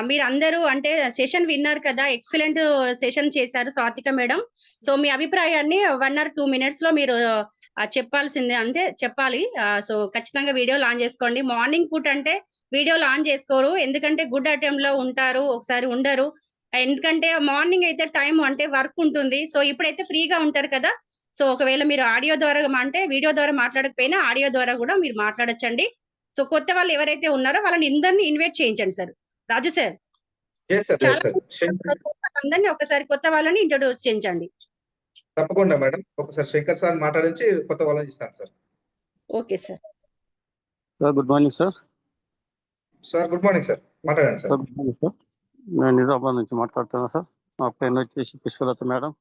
[SPEAKER 9] మీరు అందరూ అంటే సెషన్ విన్నారు కదా, ఎక్సలెంట్ సెషన్ చేశారు స్వాతిక మేడం. సో మీ అభిప్రాయాన్ని 1 or 2 minutes లో మీరు చెప్పాల్సిందే, అంటే చెప్పాలి. సో ఖచ్చితంగా వీడియో లాంచ్ చేసుకోండి. మార్నింగ్ పూట అంటే వీడియో లాంచ్ చేసుకోరు, ఎందుకంటే గుడ్ అటెంప్ట్ లో ఉంటారు, ఒకసారి ఉండరు. ఎందుకంటే మార్నింగ్ అయితే టైం అంటే వర్క్ ఉంటుంది. సో ఇప్పుడైతే ఫ్రీగా ఉంటారు కదా, సో ఒకవేళ మీరు ఆడియో ద్వారా అంటే వీడియో ద్వారా మాట్లాడకపోయినా ఆడియో ద్వారా కూడా మీరు మాట్లాడొచ్చండి. సో కొత్త వాళ్ళు ఎవరైతే ఉన్నారో వాళ్ళని అందరినీ ఇన్వైట్ చేయించండి సార్. రాజు సార్, అందరినీ ఒకసారి కొత్త వాళ్ళని ఇంట్రొడ్యూస్ చేయించండి.
[SPEAKER 3] తప్పకుండా మేడం, ఒకసారి శంకర్ సార్ మాట్లాడించి కొత్త వాళ్ళని ఇస్తాను sir.
[SPEAKER 9] Okay sir.
[SPEAKER 11] Good morning sir.
[SPEAKER 3] Sir good morning sir, మాట్లాడండి సార్.
[SPEAKER 11] గుడ్ మార్నింగ్ సార్, నేను నిజామాబాద్ నుంచి మాట్లాడుతున్నాను సార్. మా పేరు వచ్చేసి పుష్పలత మేడం,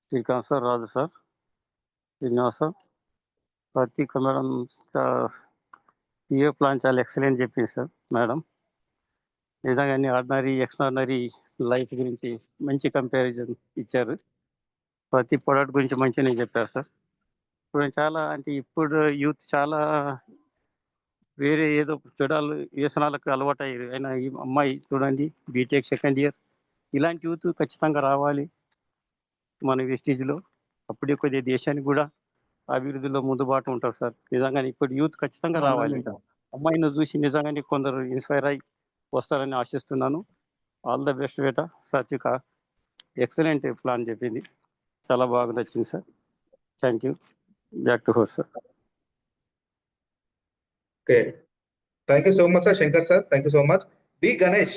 [SPEAKER 11] శ్రీకాంత్ సార్, రాజు సార్, శ్రీనివాస్ సార్, ప్రతీక మేడం. ప్లాన్ చాలా ఎక్సలెంట్ చెప్పింది సార్ మేడం. నిజంగా ఆర్డినరీ ఎక్స్ట్రాడినరీ లైఫ్ గురించి మంచి కంపారిజన్ ఇచ్చారు. ప్రతి ప్రొడక్ట్ గురించి మంచిగానే చెప్పారు సార్. ఇప్పుడు చాలా అంటే ఇప్పుడు యూత్ చాలా వేరే ఏదో చెడాలు వ్యసనాలకు అలవాటు అయ్యారు. అయినా ఈ అమ్మాయి చూడండి బీటెక్ 2nd year, ఇలాంటి యూత్ ఖచ్చితంగా రావాలి మన వెస్టీజ్లో. అప్పుడే కొద్దిగా దేశానికి కూడా అభివృద్ధిలో ముందుబాటు ఉంటారు సార్. నిజంగానే ఇప్పుడు యూత్ ఖచ్చితంగా రావాలి. అమ్మాయిని చూసి నిజంగానే కొందరు ఇన్స్పైర్ అయ్యి వస్తారని ఆశిస్తున్నాను. ఆల్ ద బెస్ట్ బేటా. సాత్విక ఎక్సలెంట్ ప్లాన్ చెప్పింది, చాలా బాగా నచ్చింది sir. Thank you. Back to host sir.
[SPEAKER 3] Okay, thank you so much sir Shankar sir, thank you so much. D Ganesh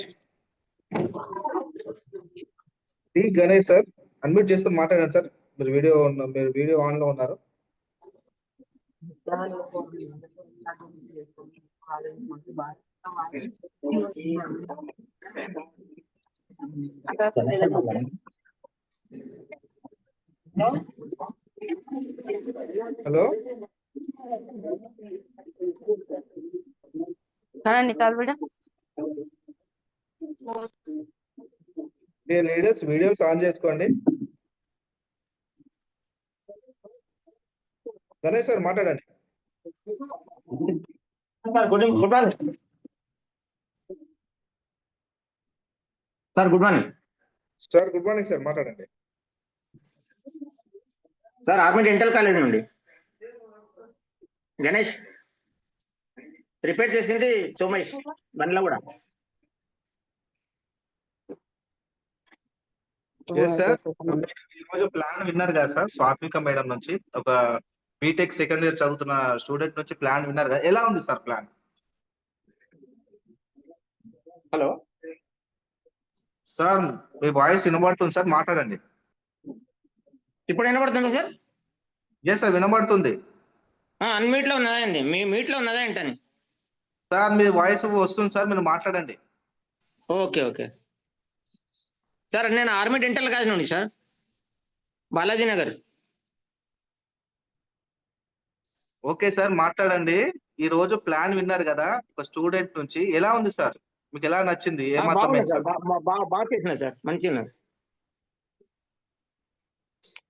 [SPEAKER 3] sir unmute చేసుకొని మాట్లాడండి సార్. మీరు వీడియో ఆన్ లో ఉన్నారు. హలో
[SPEAKER 9] నికాల్ మేడం.
[SPEAKER 3] లీడర్స్ వీడియోస్ ఆన్ చేసుకోండి. గణేష్ సార్ మాట్లాడండి.
[SPEAKER 12] Good morning sir. Good morning
[SPEAKER 3] sir. Good morning sir, మాట్లాడండి.
[SPEAKER 12] Sir, ఆర్మెంట్ ఇంటెల్ కాలేజ్ నుండి గణేష్ రిపేర్ చేసింది సోమేష్ బండ్ల కూడా.
[SPEAKER 3] ఈరోజు ప్లాన్ విన్నారు కదా సార్, స్వాత్విక మేడం నుంచి, ఒక బీటెక్ సెకండ్ ఇయర్ చదువుతున్న స్టూడెంట్ నుంచి ప్లాన్ విన్నారు కదా, ఎలా ఉంది సార్ ప్లాన్?
[SPEAKER 12] హలో
[SPEAKER 3] సార్, మీ వాయిస్ వినబడుతుంది సార్, మాట్లాడండి.
[SPEAKER 12] ఇప్పుడు వినబడుతుందా సార్?
[SPEAKER 3] ఎస్ సార్, వినబడుతుంది.
[SPEAKER 12] అన్మీట్ లో ఉన్నదా అండి? మీ మీట్ లో ఉన్నదా ఏంటని?
[SPEAKER 3] సార్ మీ వాయిస్ వస్తుంది సార్, మీరు మాట్లాడండి.
[SPEAKER 12] ఓకే ఓకే సార్, నేను ఆర్మీ డెంటల్ కాలేజ్ నుండి sir, Balaji Nagar.
[SPEAKER 3] Okay sir, మాట్లాడండి. ఈ రోజు ప్లాన్ విన్నారు కదా ఒక స్టూడెంట్ నుంచి, ఎలా ఉంది సార్? మీకు ఎలా నచ్చింది? ఏమర్థమైంది సార్?
[SPEAKER 12] బాగా చేసిన సార్, మంచిగా.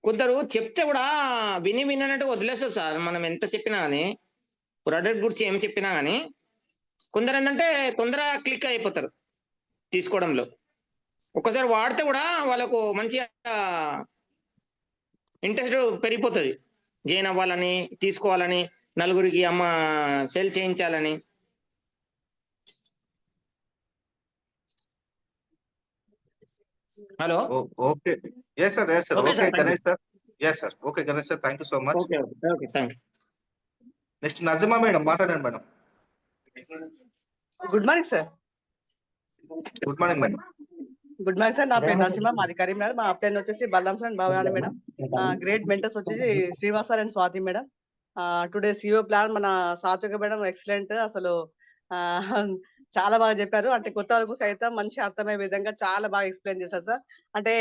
[SPEAKER 12] కొందరు చెప్తే కూడా విన్నట్టు వదిలేస్తారు సార్. మనం ఎంత చెప్పినా కానీ, ప్రోడక్ట్ గురించి ఏం చెప్పినా కానీ, కొందరు ఏంటంటే తొందరగా క్లిక్ అయిపోతారు తీసుకోవడంలో. ఒక్కసారి వాడితే కూడా వాళ్ళకు మంచిగా ఇంట్రెస్ట్ పెరిగిపోతుంది, జాయిన్ అవ్వాలని, తీసుకోవాలని, నలుగురికి సేల్ చేయించాలని. Hello
[SPEAKER 3] okay. Yes sir, yes sir. Okay Ganesh sir. Yes sir. Okay Ganesh sir, thank you so much.
[SPEAKER 12] Okay okay thank you.
[SPEAKER 3] Next Najma madam, మాట్లాడండి madam.
[SPEAKER 13] Good morning sir.
[SPEAKER 3] Good morning madam.
[SPEAKER 13] Good morning sir. నా పేరు నరసింహ, మాది కరీంనగర్. మా upline వచ్చేసి బల్లం sir Bhavani madam. Great mentors వచ్చేసి Srinivas sir and Swathi madam. Today CEO plan మన Satvika madam excellent. అసలు చాలా బాగా చెప్పారు. అంటే కొత్త వాళ్ళకు సైతం మంచి అర్థమయ్యే విధంగా చాలా బాగా ఎక్స్ప్లెయిన్ చేశారు సార్. అంటే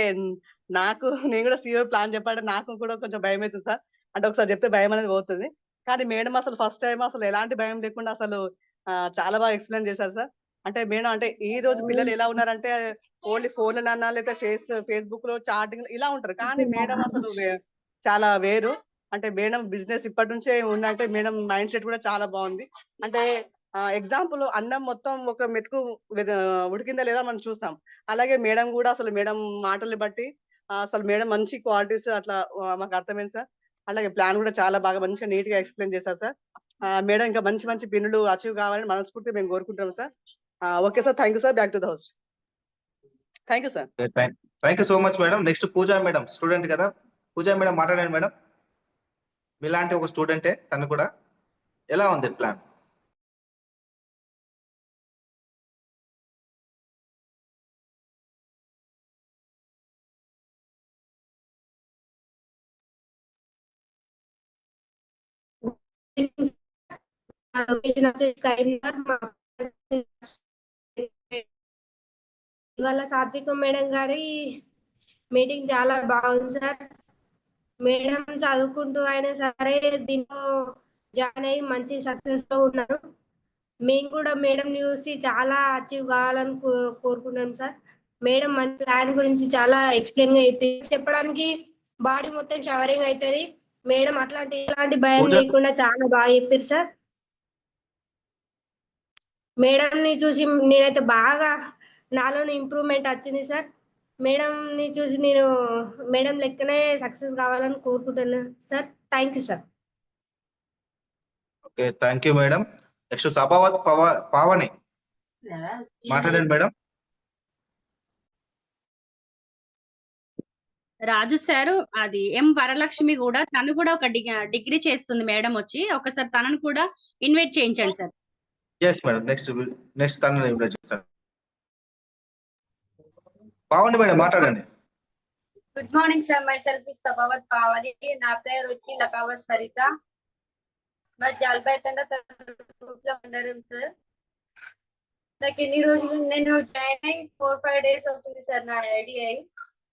[SPEAKER 13] నేను కూడా సిఓ ప్లాన్ చెప్పాలంటే నాకు కూడా కొంచెం భయం అవుతుంది సార్. అంటే ఒకసారి చెప్తే భయం అనేది పోతుంది. కానీ మేడం అసలు ఫస్ట్ టైం అసలు ఎలాంటి భయం లేకుండా అసలు చాలా బాగా ఎక్స్ప్లెయిన్ చేశారు సార్. అంటే మేడం అంటే ఈ రోజు పిల్లలు ఎలా ఉన్నారంటే ఓన్లీ ఫోన్లన్నా లేకపోతే ఫేస్బుక్ లో చాటింగ్ ఇలా ఉంటారు. కానీ మేడం అసలు చాలా వేరు. అంటే మేడం బిజినెస్ ఇప్పటి నుంచే ఉందంటే మేడం మైండ్ సెట్ కూడా చాలా బాగుంది. అంటే ఎగ్జాంపుల్ అన్నం మొత్తం ఒక మెతుకు ఉడికిందా లేదా మనం చూస్తాం. అలాగే మేడం కూడా అసలు మేడం మాటల్ని బట్టి అసలు మేడం మంచి క్వాలిటీస్ అట్లా మాకు అర్థమైంది సార్. అలాగే ప్లాన్ కూడా చాలా బాగా మంచిగా నీట్ గా ఎక్స్ప్లెయిన్ చేశారు సార్. మేడం ఇంకా మంచి మంచి పిన్నులు అచీవ్ కావాలని మనస్ఫూర్తిగా మేము కోరుకుంటాం sir. Okay sir, thank you sir. Back to the house. Thank you sir.
[SPEAKER 3] Thank you so much madam. Next Pooja madam, student కదా. పూజా మేడం మాట్లాడండి మేడం. మీలాంటి ఒక స్టూడెంటే, తను కూడా ఎలా ఉంది ప్లాన్?
[SPEAKER 14] ఇవాళ సాత్విక మేడం గారి మీటింగ్ చాలా బాగుంది సార్. మేడం చదువుకుంటూ అయినా సరే దీంట్లో జాయిన్ అయ్యి మంచి సక్సెస్ లో ఉన్నారు. మేము కూడా మేడం చూసి చాలా అచీవ్ కావాలని కోరుకుంటున్నాం సార్. మేడం మన ప్లాన్ గురించి చాలా ఎక్స్ప్లెయిన్ గా చెప్పడానికి బాడీ మొత్తం షవరింగ్ అవుతుంది. మేడం ఎలాంటి భయం లేకుండా చాలా బాగా చెప్పారు సార్. మేడం ని చూసి నేనైతే బాగా నాలోని ఇంప్రూవ్మెంట్ వచ్చింది సార్. మేడం ని చూసి నేను మేడం లెక్కనే సక్సెస్ కావాలని కోరుకుంటున్నాను sir. Thank you sir.
[SPEAKER 3] Okay, thank you madam. Next Sabhavath Pavani, మాట్లాడండి మేడం.
[SPEAKER 9] రాజు సార్, అది ఎం వరలక్ష్మి కూడా, తను కూడా ఒక డిగ్రీ చేస్తుంది మేడం వచ్చి, ఒకసారి తనను కూడా ఇన్వైట్ చేయించండి సార్.
[SPEAKER 3] ఎస్ మేడం, నెక్స్ట్ తనని ఇన్వైట్ చేస్తాను. పావని మేడం మాట్లాడండి.
[SPEAKER 15] Good morning sir. Myself is Sabhavath Pavani. నా పేరు వచ్చి లకావత్ సరిత. మరి జాల్పేటలో ఉండడం సార్. నాకు ఎన్ని రోజులు నేను జాయిన్ అయ్యి 4-5 days అవుతుంది సార్ నా ఐడి అయ్యి.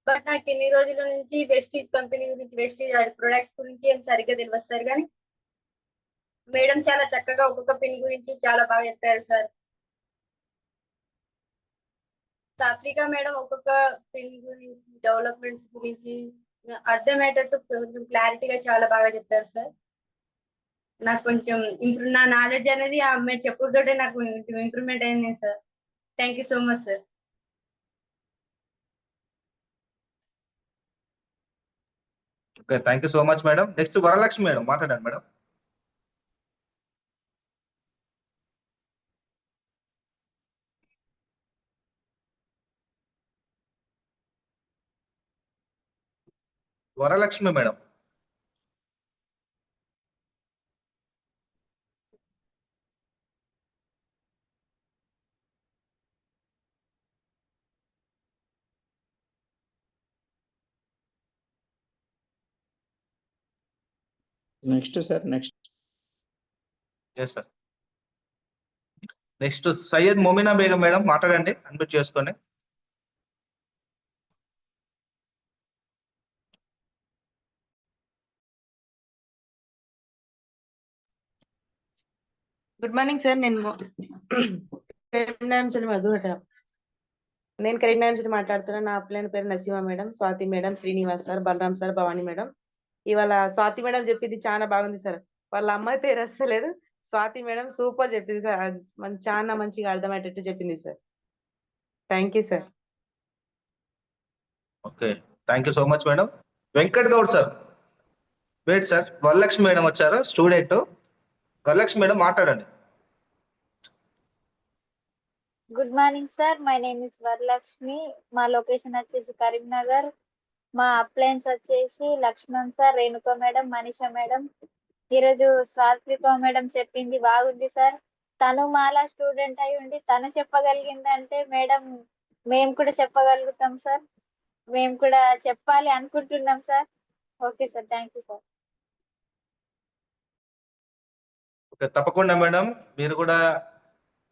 [SPEAKER 15] బట్ నాకు ఎన్ని రోజుల నుంచి వెస్టీజ్ కంపెనీ గురించి, వెస్టీజ్ ప్రొడక్ట్స్ గురించి ఏం సరిగ్గా తెలియదు సార్. కానీ మేడం చాలా చక్కగా ఒక్కొక్క పిన్ గురించి చాలా బాగా చెప్పారు సార్. సాత్విక మేడం ఒక్కొక్క ఫీల్డ్ గురించి డెవలప్మెంట్స్ గురించి అర్థమయ్యేటట్టు కొంచెం క్లారిటీగా చాలా బాగా చెప్పారు సార్. నాకు కొంచెం నా నాలెడ్జ్ అనేది ఆ అమ్మాయి చెప్పుడుతోటే నాకు ఇంప్రూవ్మెంట్ అయింది సార్. Thank you so much sir.
[SPEAKER 3] Okay, thank you so much madam. Next Varalakshmi madam మాట్లాడండి madam. Varalakshmi madam.
[SPEAKER 4] Next sir next.
[SPEAKER 3] Yes sir. Next Syed Momina Begum madam మాట్లాడండి, అన్మ్యూట్ చేసుకొని.
[SPEAKER 16] Good morning sir. కరీంనగర్ నుంచి మాట్లాడుతున్నాను. నా అప్లైన్ పేరు Naseema madam, Swathi madam, Srinivas sir, Balaram sir, Bhavani madam. ఇవాళ Swathi madam చెప్పింది చాలా బాగుంది సార్. వాళ్ళ అమ్మాయి పేరు వస్తలేదు. స్వాతి మేడం సూపర్ చెప్పింది సార్. చాలా మంచిగా అర్థమయ్యేటట్టు చెప్పింది sir. Thank you sir.
[SPEAKER 3] Okay, thank you so much madam. Venkat Goud sir. Wait sir, Varalakshmi madam వచ్చారు, స్టూడెంట్. వరలక్ష్మి మేడం మాట్లాడండి.
[SPEAKER 17] Good morning sir, my name is Varalakshmi. మా లొకేషన్ వచ్చేసి కరీంనగర్. మా అప్లయన్స్ వచ్చేసి Laxman sir, Renuka madam, Manisha madam. ఈరోజు స్వాత్విక మేడం చెప్పింది బాగుంది సార్. తను మాలా స్టూడెంట్ అయి ఉండి తను చెప్పగలిగిందంటే మేడం మేము కూడా చెప్పగలుగుతాం సార్. మేము కూడా చెప్పాలి అనుకుంటున్నాం sir. Okay sir, thank you sir.
[SPEAKER 3] Okay, తప్పకుండా మేడం, మీరు కూడా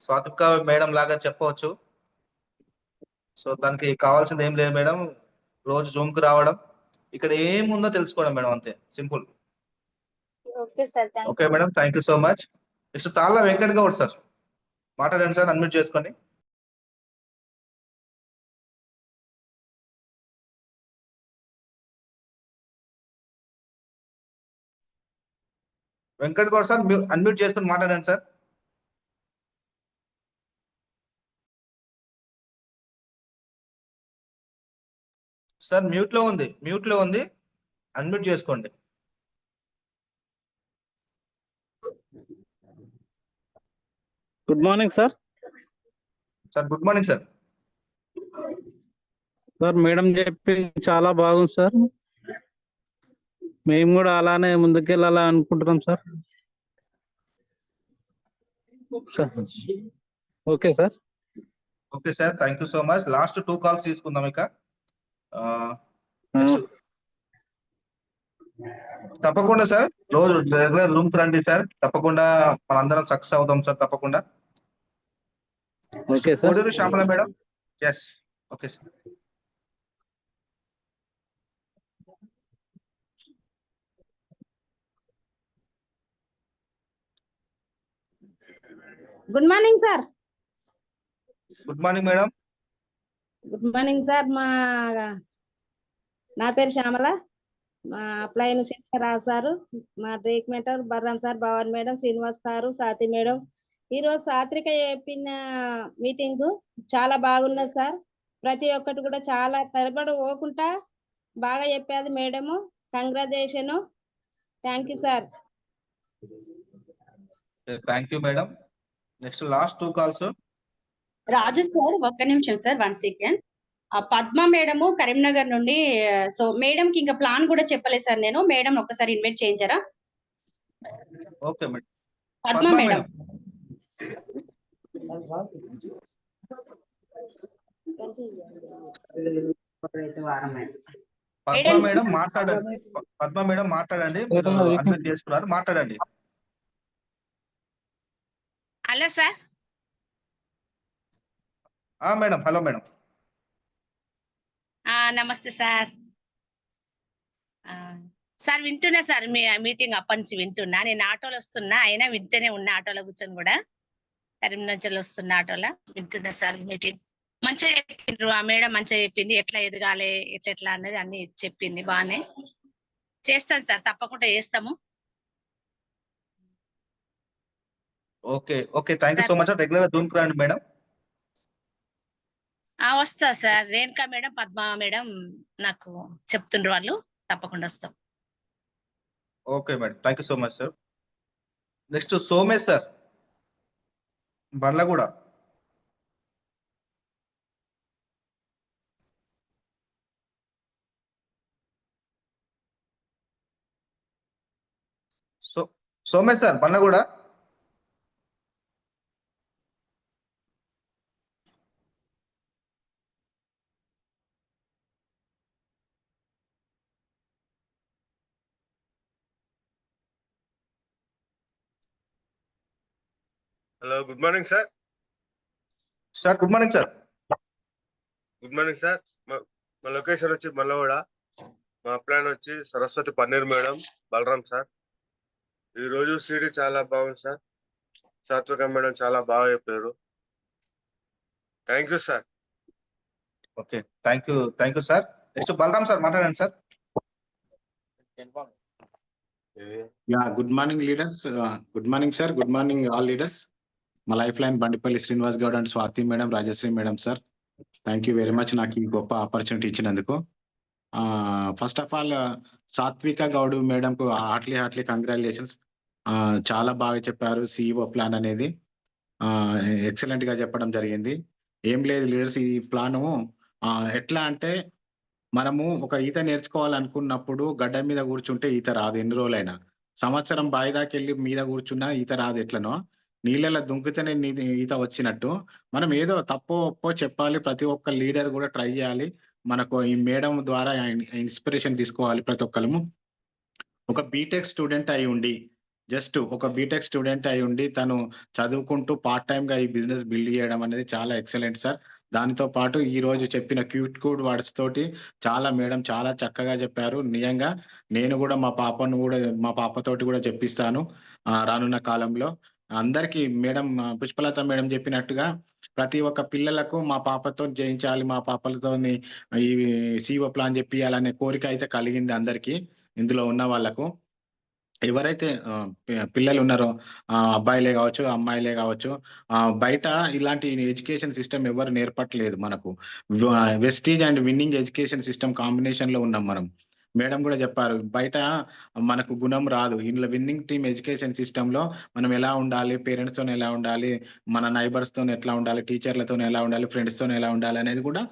[SPEAKER 3] స్వాతిక మేడం లాగా చెప్పవచ్చు. సో దానికి కావాల్సింది ఏం లేదు మేడం, రోజు జూమ్కి రావడం, ఇక్కడ ఏముందో తెలుసుకోవడం మేడం, అంతే, simple.
[SPEAKER 17] Okay sir,
[SPEAKER 3] okay madam, thank you so much. Next Talla Venkat Goud sir మాట్లాడండి సార్, అన్మ్యూట్ చేసుకొని. వెంకట్ గౌడ్ సార్ అన్మ్యూట్ చేసుకొని మాట్లాడండి సార్. సార్ మ్యూట్ లో ఉంది, అన్మ్యూట్ చేసుకోండి.
[SPEAKER 18] Good morning sir.
[SPEAKER 3] Sir good morning sir.
[SPEAKER 18] Sir madam చెప్పింది చాలా బాగుంది సార్. మేము కూడా అలానే ముందుకెళ్ళాలా అనుకుంటున్నాం sir. Okay sir.
[SPEAKER 3] Okay sir, thank you so much. Last 2 calls తీసుకుందాం ఇక. తప్పకుండా సార్, రోజు రెగ్యులర్ రూమ్కి రండి సార్, తప్పకుండా మనందరం సక్సెస్ అవుతాం సార్, తప్పకుండా.
[SPEAKER 18] Okay sir.
[SPEAKER 3] Koduru Shyamala madam. Yes, okay sir.
[SPEAKER 19] Good morning sir.
[SPEAKER 3] Good morning madam.
[SPEAKER 19] Good morning sir. నా పేరు శ్యామల. మా అప్లైన్ శిక్షరావు సారు, మా ట్రీట్మెంటర్ బర్రాం సార్, భవాన్ madam, Srinivas sir, Swathi madam. ఈరోజు సాత్విక చెప్పిన మీటింగ్ చాలా బాగున్నది సార్. ప్రతి ఒక్కటి కూడా చాలా తరబడి పోకుండా బాగా చెప్పేది madam. Congratulation. Thank you sir.
[SPEAKER 3] Thank you madam. Next last 2 calls.
[SPEAKER 9] Raju sir, ఒక్క నిమిషం sir, 1 second. Padma madam Karimnagar నుండి. సో మేడం కి ఇంకా ప్లాన్ కూడా చెప్పలేదు సార్ నేను. మేడం ఒక్కసారి ఇన్వైట్ చేయించారా?
[SPEAKER 3] Okay madam.
[SPEAKER 9] Padma madam.
[SPEAKER 3] Padma madam మాట్లాడండి. పద్మ మేడం మాట్లాడండి, మీరు అడ్మిట్ చేసుకున్నారు, మాట్లాడండి.
[SPEAKER 20] Hello sir.
[SPEAKER 3] Madam, hello madam.
[SPEAKER 20] నమస్తే సార్. సార్ వింటున్నా సార్, మీ మీటింగ్ అప్పటి నుంచి వింటున్నా. నేను ఆటోలో వస్తున్నా, అయినా వింటూనే ఉన్నా, ఆటోలో కూర్చొని కూడా. కరీంనగర్ వస్తున్నా, ఆటోలో వింటున్నా సార్ మీటింగ్. మంచిగా చెప్పిండ్రు ఆ మేడం, మంచిగా చెప్పింది ఎట్లా ఎదగాలి ఎట్లా అనేది అన్ని చెప్పింది బాగానే. చేస్తాను సార్, తప్పకుండా చేస్తాము.
[SPEAKER 3] Okay okay, thank you so much. Regular Zoom కి రండి మేడం.
[SPEAKER 20] వస్తా sir, Renuka madam, Padma madam నాకు చెప్తుండ్రు వాళ్ళు, తప్పకుండా వస్తాం.
[SPEAKER 3] Okay madam, thank you so much sir. Next Somesh sir, Bandlaguda. Somesh sir, Bandlaguda.
[SPEAKER 21] Hello, good morning sir.
[SPEAKER 3] Sir good morning sir.
[SPEAKER 21] Good morning sir. మా location వచ్చి బండ్లగూడ. మా ప్లాన్ వచ్చి సరస్వతి పన్నీర్ మేడం, బలరాం సార్. ఈ రోజు సీడీ చాలా బాగుంది సార్. సాత్విక మేడం చాలా బాగా చెప్పారు. Thank you sir.
[SPEAKER 3] Okay, thank you sir. Next Balaram sir, మాట్లాడండి sir.
[SPEAKER 22] Yeah, good morning leaders. Good morning sir. Good morning all leaders. My lifeline Bandipalli Srinivas Gowda and Swati madam, Rajashree madam sir. Thank you very much నాకు ఈ గొప్ప opportunity ఇచ్చినందుకు. First of all సాత్విక Goud madam కు Hartley congratulations. చాలా బాగా చెప్పారు. CEO plan అనేది ఎక్సలెంట్ గా చెప్పడం జరిగింది. ఏం లేదు లీడర్స్, ఈ ప్లాను ఎట్లా అంటే మనము ఒక ఈత నేర్చుకోవాలనుకున్నప్పుడు గడ్డ మీద కూర్చుంటే ఈత రాదు. ఎన్ని రోజులైనా సంవత్సరం బావి దాకెళ్ళి మీద కూర్చున్నా ఈత రాదు. ఎట్లనో నీళ్ళలో దుంకుతేనే ఈత వచ్చినట్టు మనం ఏదో తప్పో ఒప్పో చెప్పాలి. ప్రతి ఒక్క లీడర్ కూడా ట్రై చేయాలి. మనకు ఈ మేడం ద్వారా ఇన్స్పిరేషన్ తీసుకోవాలి. ప్రతి ఒక్కరము ఒక బీటెక్ స్టూడెంట్ అయి ఉండి, జస్ట్ ఒక బీటెక్ స్టూడెంట్ అయి ఉండి తను చదువుకుంటూ పార్ట్ టైం గా ఈ బిజినెస్ బిల్డ్ చేయడం అనేది చాలా ఎక్సలెంట్ సార్. దానితో పాటు ఈ రోజు చెప్పిన క్యూట్ వర్డ్స్ తోటి చాలా మేడం చాలా చక్కగా చెప్పారు. నిజంగా నేను కూడా మా పాపతోటి కూడా చెప్పిస్తాను రానున్న కాలంలో. అందరికీ మేడం పుష్పలత మేడం చెప్పినట్టుగా ప్రతి ఒక్క పిల్లలకు మా పాపతో జయించాలి, మా పాపలతో ఈ సిఓ ప్లాన్ చెప్పియాలనే కోరిక అయితే కలిగింది అందరికీ. ఇందులో ఉన్న వాళ్ళకు ఎవరైతే పిల్లలు ఉన్నారో అబ్బాయిలే కావచ్చు అమ్మాయిలే కావచ్చు, బయట ఇలాంటి ఎడ్యుకేషన్ సిస్టమ్ ఎవరు నేర్పట్లేదు. మనకు Vestige and winnowing education system combination లో ఉన్నాం మనం. మేడం కూడా చెప్పారు, బయట మనకు గుణం రాదు. ఇందులో విన్నింగ్ టీమ్ ఎడ్యుకేషన్ సిస్టమ్ లో మనం ఎలా ఉండాలి, పేరెంట్స్ తో ఎలా ఉండాలి, మన నైబర్స్ తో ఎట్లా ఉండాలి, టీచర్లతో ఎలా ఉండాలి, ఫ్రెండ్స్ తో ఎలా ఉండాలి అనేది కూడా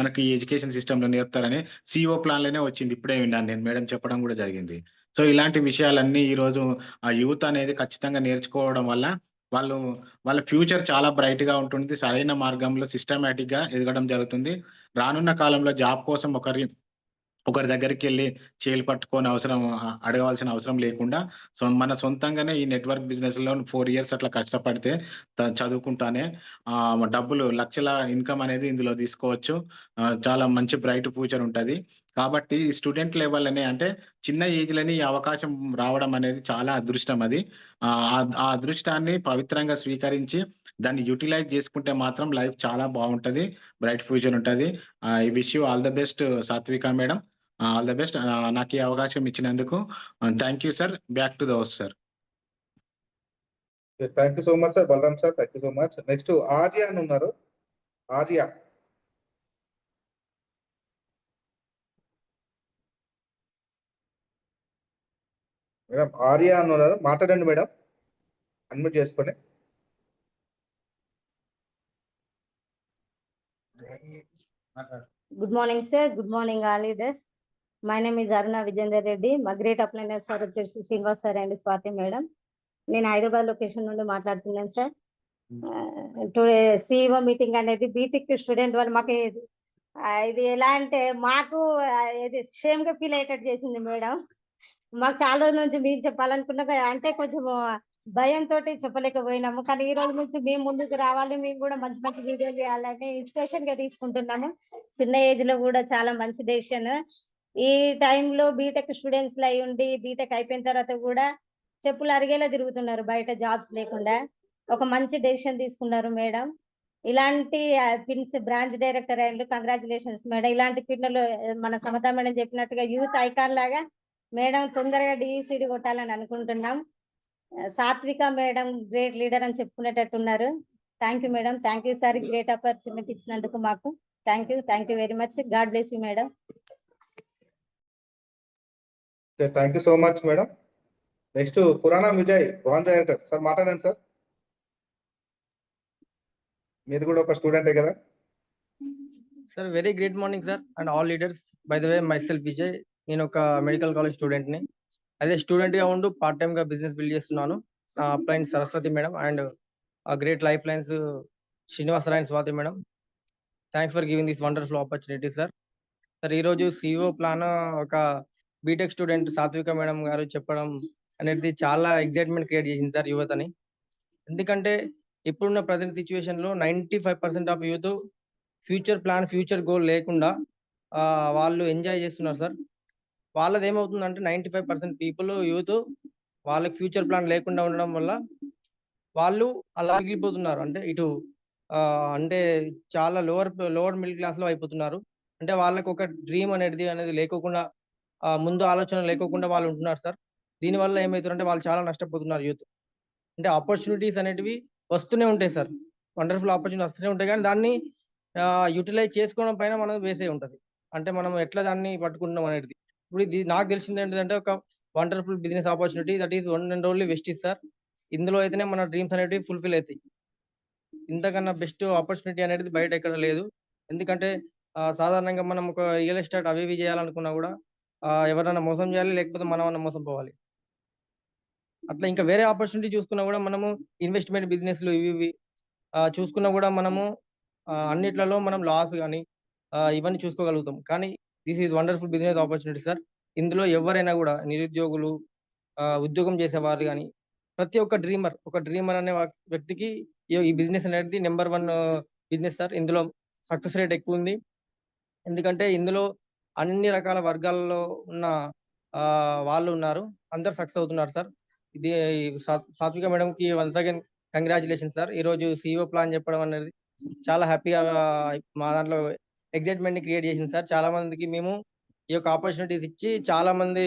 [SPEAKER 22] మనకి ఈ ఎడ్యుకేషన్ సిస్టమ్ లో నేర్పుతారని సిఓ ప్లాన్ లోనే వచ్చింది. ఇప్పుడే విన్నాను నేను, మేడం చెప్పడం కూడా జరిగింది. సో ఇలాంటి విషయాలన్నీ ఈ రోజు ఆ యూత్ అనేది ఖచ్చితంగా నేర్చుకోవడం వల్ల వాళ్ళ ఫ్యూచర్ చాలా బ్రైట్ గా ఉంటుంది. సరైన మార్గంలో సిస్టమేటిక్ గా ఎదగడం జరుగుతుంది. రానున్న కాలంలో జాబ్ కోసం ఒకరి దగ్గరికి వెళ్ళి చేలు పట్టుకొని అడగవలసిన అవసరం లేకుండా మన సొంతంగానే ఈ నెట్వర్క్ బిజినెస్ లో 4 years అట్లా కష్టపడితే చదువుకుంటానే డబ్బులు లక్షల ఇన్కమ్ అనేది ఇందులో తీసుకోవచ్చు. చాలా మంచి బ్రైట్ ఫ్యూచర్ ఉంటది. కాబట్టి స్టూడెంట్ లెవెల్ అనే అంటే చిన్న ఏజ్ లోని ఈ అవకాశం రావడం అనేది చాలా అదృష్టం. అది ఆ అదృష్టాన్ని పవిత్రంగా స్వీకరించి దాన్ని యూటిలైజ్ చేసుకుంటే మాత్రం లైఫ్ చాలా బాగుంటది, బ్రైట్ ఫ్యూచర్ ఉంటది. I wish you all the best Satvika madam, all the best. నాకు ఈ అవకాశం ఇచ్చినందుకు thank you sir. Back to the house sir.
[SPEAKER 3] Thank you so much sir. Balaram sir, thank you so much. Next Arya అని ఉన్నారు. Arya madam, Arya అని ఉన్నారు, మాట్లాడండి మేడం, అన్మ్యూట్ చేసుకొని.
[SPEAKER 23] Good morning, sir. Good morning, all leaders. My name is Aruna Vijender Reddy. మా great అప్లైనర్ sir వచ్చేసి Srinivas sir and Swathi madam. నేను Hyderabad location నుండి మాట్లాడుతున్నాను సార్. టుడే సిఇఓ మీటింగ్ అనేది బీటెక్ స్టూడెంట్ వాళ్ళు మాకు ఇది ఎలా అంటే మాకు ఇది షేమ్ గా ఫీల్ అయ్యేటట్టు చేసింది మేడం. మాకు చాలా రోజుల నుంచి మీరు చెప్పాలనుకున్నా అంటే కొంచెం భయంతో చెప్పలేకపోయినాము. కానీ ఈ రోజు నుంచి మేము ముందుకు రావాలి, మేము కూడా మంచి మంచి వీడియోలు చేయాలని ఇన్స్పిరేషన్ గా తీసుకుంటున్నాము. చిన్న ఏజ్ లో కూడా చాలా మంచి డెసిషన్. ఈ టైంలో బీటెక్ స్టూడెంట్స్ లో అయి ఉండి బీటెక్ అయిపోయిన తర్వాత కూడా చెప్పులు అరిగేలా తిరుగుతున్నారు బయట జాబ్స్ లేకుండా. ఒక మంచి డెసిషన్ తీసుకున్నారు మేడం. ఇలాంటి పిన్స్ branch director and congratulations madam. ఇలాంటి పిల్లలు మన సమతా మేడం చెప్పినట్టుగా యూత్ ఐకాన్ లాగా మేడం తొందరగా డిఈసిడి కొట్టాలని అనుకుంటున్నాం. సాత్విక మేడం గ్రేట్ లీడర్ అని చెప్పుకునేటట్టున్నారు. Thank you madam. Thank you sir, great opportunity ఇచ్చినందుకు మాకు. Thank you very much. God bless you madam.
[SPEAKER 3] Thank you so much madam. Next Puranam Vijay బాన్ డైరెక్టర్ సార్, మాట్లాడండి సార్. మీరు కూడా ఒక స్టూడెంటే కదా
[SPEAKER 1] sir? Very great morning sir and all leaders. By the way my self Vijay. నేను ఒక మెడికల్ కాలేజ్ స్టూడెంట్ ని. అదే స్టూడెంట్ గా ఉంటూ పార్ట్ టైమ్ గా బిజినెస్ బిల్డ్ చేస్తున్నాను. Upline Saraswathi madam and great life lines శ్రీనివాసరాయన్ Swathi madam. Thanks for giving this wonderful opportunity sir. Sir ఈరోజు సిఇఓ ప్లాన్ ఒక బీటెక్ స్టూడెంట్ సాత్విక మేడం గారు చెప్పడం అనేది చాలా ఎగ్జైట్మెంట్ క్రియేట్ చేసింది సార్ యువతని. ఎందుకంటే ఇప్పుడున్న ప్రజెంట్ సిచ్యువేషన్ లో 95% of youth future plan, future goal లేకుండా వాళ్ళు ఎంజాయ్ చేస్తున్నారు సార్. వాళ్ళది ఏమవుతుందంటే 95% పీపుల్ యూత్ వాళ్ళకి ఫ్యూచర్ ప్లాన్ లేకుండా ఉండడం వల్ల వాళ్ళు అలా మిగిలిపోతున్నారు. అంటే ఇటు అంటే చాలా లోవర్ మిడిల్ క్లాస్ లో అయిపోతున్నారు. అంటే వాళ్ళకి ఒక డ్రీమ్ అనేది లేకోకుండా, ముందు ఆలోచన లేకోకుండా వాళ్ళు ఉంటున్నారు సార్. దీనివల్ల ఏమవుతుందంటే వాళ్ళు చాలా నష్టపోతున్నారు యూత్. అంటే ఆపర్చునిటీస్ అనేటివి వస్తూనే ఉంటాయి సార్. వండర్ఫుల్ ఆపర్చునిటీ వస్తూనే ఉంటాయి, కానీ దాన్ని యూటిలైజ్ చేసుకోవడం పైన మనం వేసే ఉంటుంది. అంటే మనం ఎట్లా దాన్ని పట్టుకుంటున్నాం అనేది. ఇప్పుడు ఇది నాకు తెలిసింది ఏంటంటే ఒక wonderful business opportunity, that is one and only Vestige sir. ఇందులో అయితేనే మన డ్రీమ్స్ అనేవి ఫుల్ఫిల్ అవుతాయి. ఇంతకన్నా బెస్ట్ ఆపర్చునిటీ అనేది బయట ఎక్కడ లేదు. ఎందుకంటే సాధారణంగా మనం ఒక రియల్ ఎస్టేట్ అవి ఇవి చేయాలనుకున్నా కూడా ఎవరైనా మోసం చేయాలి, లేకపోతే మనం మోసం పోవాలి. అట్లా ఇంకా వేరే ఆపర్చునిటీ చూసుకున్నా కూడా మనము ఇన్వెస్ట్మెంట్ బిజినెస్లు ఇవి చూసుకున్నా కూడా మనము అన్నిట్లలో మనం లాస్ కానీ ఇవన్నీ చూసుకోగలుగుతాం. కానీ this is wonderful business opportunity sir. ఇందులో ఎవరైనా కూడా నిరుద్యోగులు, ఉద్యోగం చేసేవారు కానీ ప్రతి ఒక్క డ్రీమర్ అనే వ్యక్తికి ఈ బిజినెస్ అనేది నెంబర్ 1 బిజినెస్ సార్. ఇందులో సక్సెస్ రేట్ ఎక్కువ ఉంది. ఎందుకంటే ఇందులో అన్ని రకాల వర్గాల్లో ఉన్న వాళ్ళు ఉన్నారు, అందరు సక్సెస్ అవుతున్నారు సార్. ఇది సాత్విక మేడం కి వన్స్ అగైన్ కంగ్రాచులేషన్ సార్. ఈ రోజు సిఇఓ ప్లాన్ చెప్పడం అనేది చాలా హ్యాపీగా మా దాంట్లో ఎగ్జైట్మెంట్ ని క్రియేట్ చేసింది సార్. చాలా మందికి మేము ఈ యొక్క ఆపర్చునిటీస్ ఇచ్చి చాలా మంది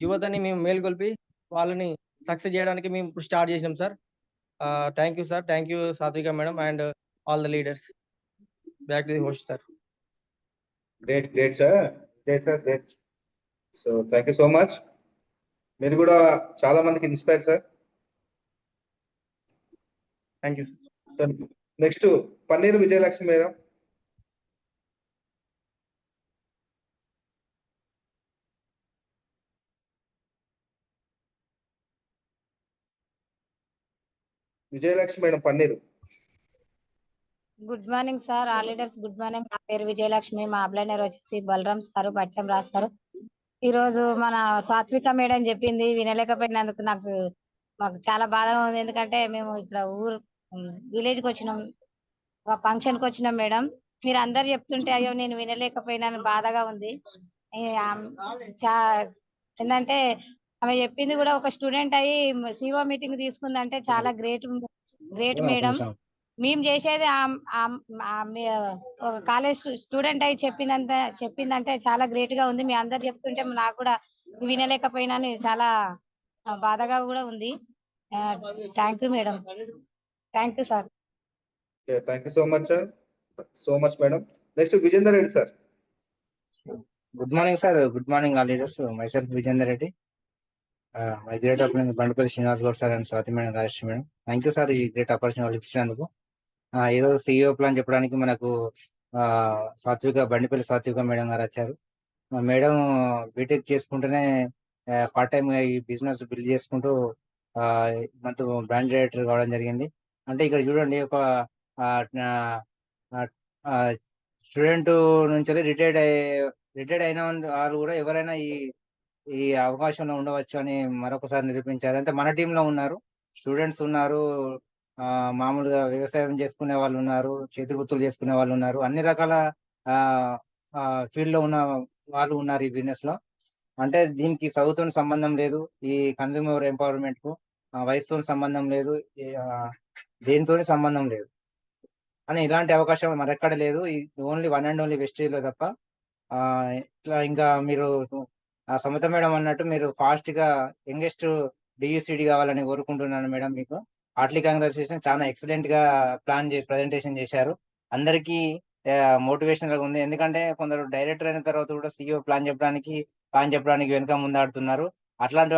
[SPEAKER 1] యువతని మేము మేల్కొల్పి వాళ్ళని సక్సెస్ చేయడానికి మేము ఇప్పుడు స్టార్ట్ చేసినాం sir. Thank you sir. Thank you Satvika madam and all the leaders. Back to the host sir.
[SPEAKER 3] Great sir. జై sir, great. So thank you so much. మీరు కూడా చాలా మందికి inspire sir.
[SPEAKER 1] Thank you
[SPEAKER 3] sir. Next Panneeru Vijayalakshmi madam. Vijayalakshmi madam Panneeru.
[SPEAKER 2] Good morning sir, all leaders good morning. నా పేరు విజయలక్ష్మి. మా అబ్లైనర్ వచ్చేసి Balaram sir, పట్టం రాస్తారు. ఈ రోజు మన సాత్విక మేడం చెప్పింది వినలేకపోయినందుకు మాకు చాలా బాధగా ఉంది. ఎందుకంటే మేము ఇక్కడ విలేజ్ కి వచ్చినాం, ఒక ఫంక్షన్ కి వచ్చినాం మేడం. మీరు అందరు చెప్తుంటే అయ్యో నేను వినలేకపోయినాను, బాధగా ఉంది. ఏంటంటే ఆమె చెప్పింది కూడా ఒక స్టూడెంట్ అయ్యి సిఓ మీటింగ్ తీసుకుందంటే చాలా గ్రేట్ మేడం. మేము చేసేది ఒక కాలేజ్ స్టూడెంట్ అయి చెప్పిందంటే చాలా గ్రేట్ గా ఉంది. మీ అందరు చెప్తుంటే నాకు కూడా వినలేకపోయినా చాలా బాధగా కూడా ఉంది. Thank you madam. Thank you sir.
[SPEAKER 3] Thank you so much sir. So much madam. Next Vijender Reddy sir.
[SPEAKER 5] Good morning sir. Good morning all leaders. Myself Vijender Reddy. My great opportunity Bandipalli Srinivas Goud sir and Swathi madam, Rajashree madam. Thank you sir ఈ great opportunity ఇచ్చినందుకు. ఈరోజు CEO plan చెప్పడానికి మనకు బండిపల్లి సాత్విక madam గారు వచ్చారు. Madam BTech చేసుకుంటూనే part time గా ఈ బిజినెస్ బిల్డ్ చేసుకుంటూ మనతో బ్రాండ్ డైరెక్టర్ కావడం జరిగింది. అంటే ఇక్కడ చూడండి, ఒక స్టూడెంట్ నుంచి రిటైర్డ్ అయిన వారు కూడా ఎవరైనా ఈ అవకాశంలో ఉండవచ్చు అని మరొకసారి నిరూపించారు. అంటే మన టీంలో ఉన్నారు, స్టూడెంట్స్ ఉన్నారు, మామూలుగా వ్యవసాయం చేసుకునే వాళ్ళు ఉన్నారు, చేతి వృత్తులు చేసుకునే వాళ్ళు ఉన్నారు, అన్ని రకాల ఫీల్డ్ లో ఉన్న వాళ్ళు ఉన్నారు ఈ బిజినెస్ లో. అంటే దీనికి చదువుతో సంబంధం లేదు, ఈ కన్స్యూమర్ ఎంపవర్మెంట్ కు వయసుతో సంబంధం లేదు, దేనితో సంబంధం లేదు. కానీ ఇలాంటి అవకాశం మరెక్కడ లేదు. ఇది ఓన్లీ వన్ అండ్ ఓన్లీ వెస్టేజ్లో తప్ప. ఇట్లా ఇంకా మీరు సమత మేడం అన్నట్టు మీరు ఫాస్ట్ గా యంగెస్ట్ డియూసిడి కావాలని కోరుకుంటున్నాను మేడం. మీకు హార్ట్లీ కంగ్రాచులేషన్. చాలా ఎక్సలెంట్ గా ప్రజెంటేషన్ చేశారు. అందరికీ మోటివేషనల్ గా ఉంది. ఎందుకంటే కొందరు డైరెక్టర్ అయిన తర్వాత కూడా CEO ప్లాన్ చెప్పడానికి వెనుక ముందాడుతున్నారు. అట్లాంటి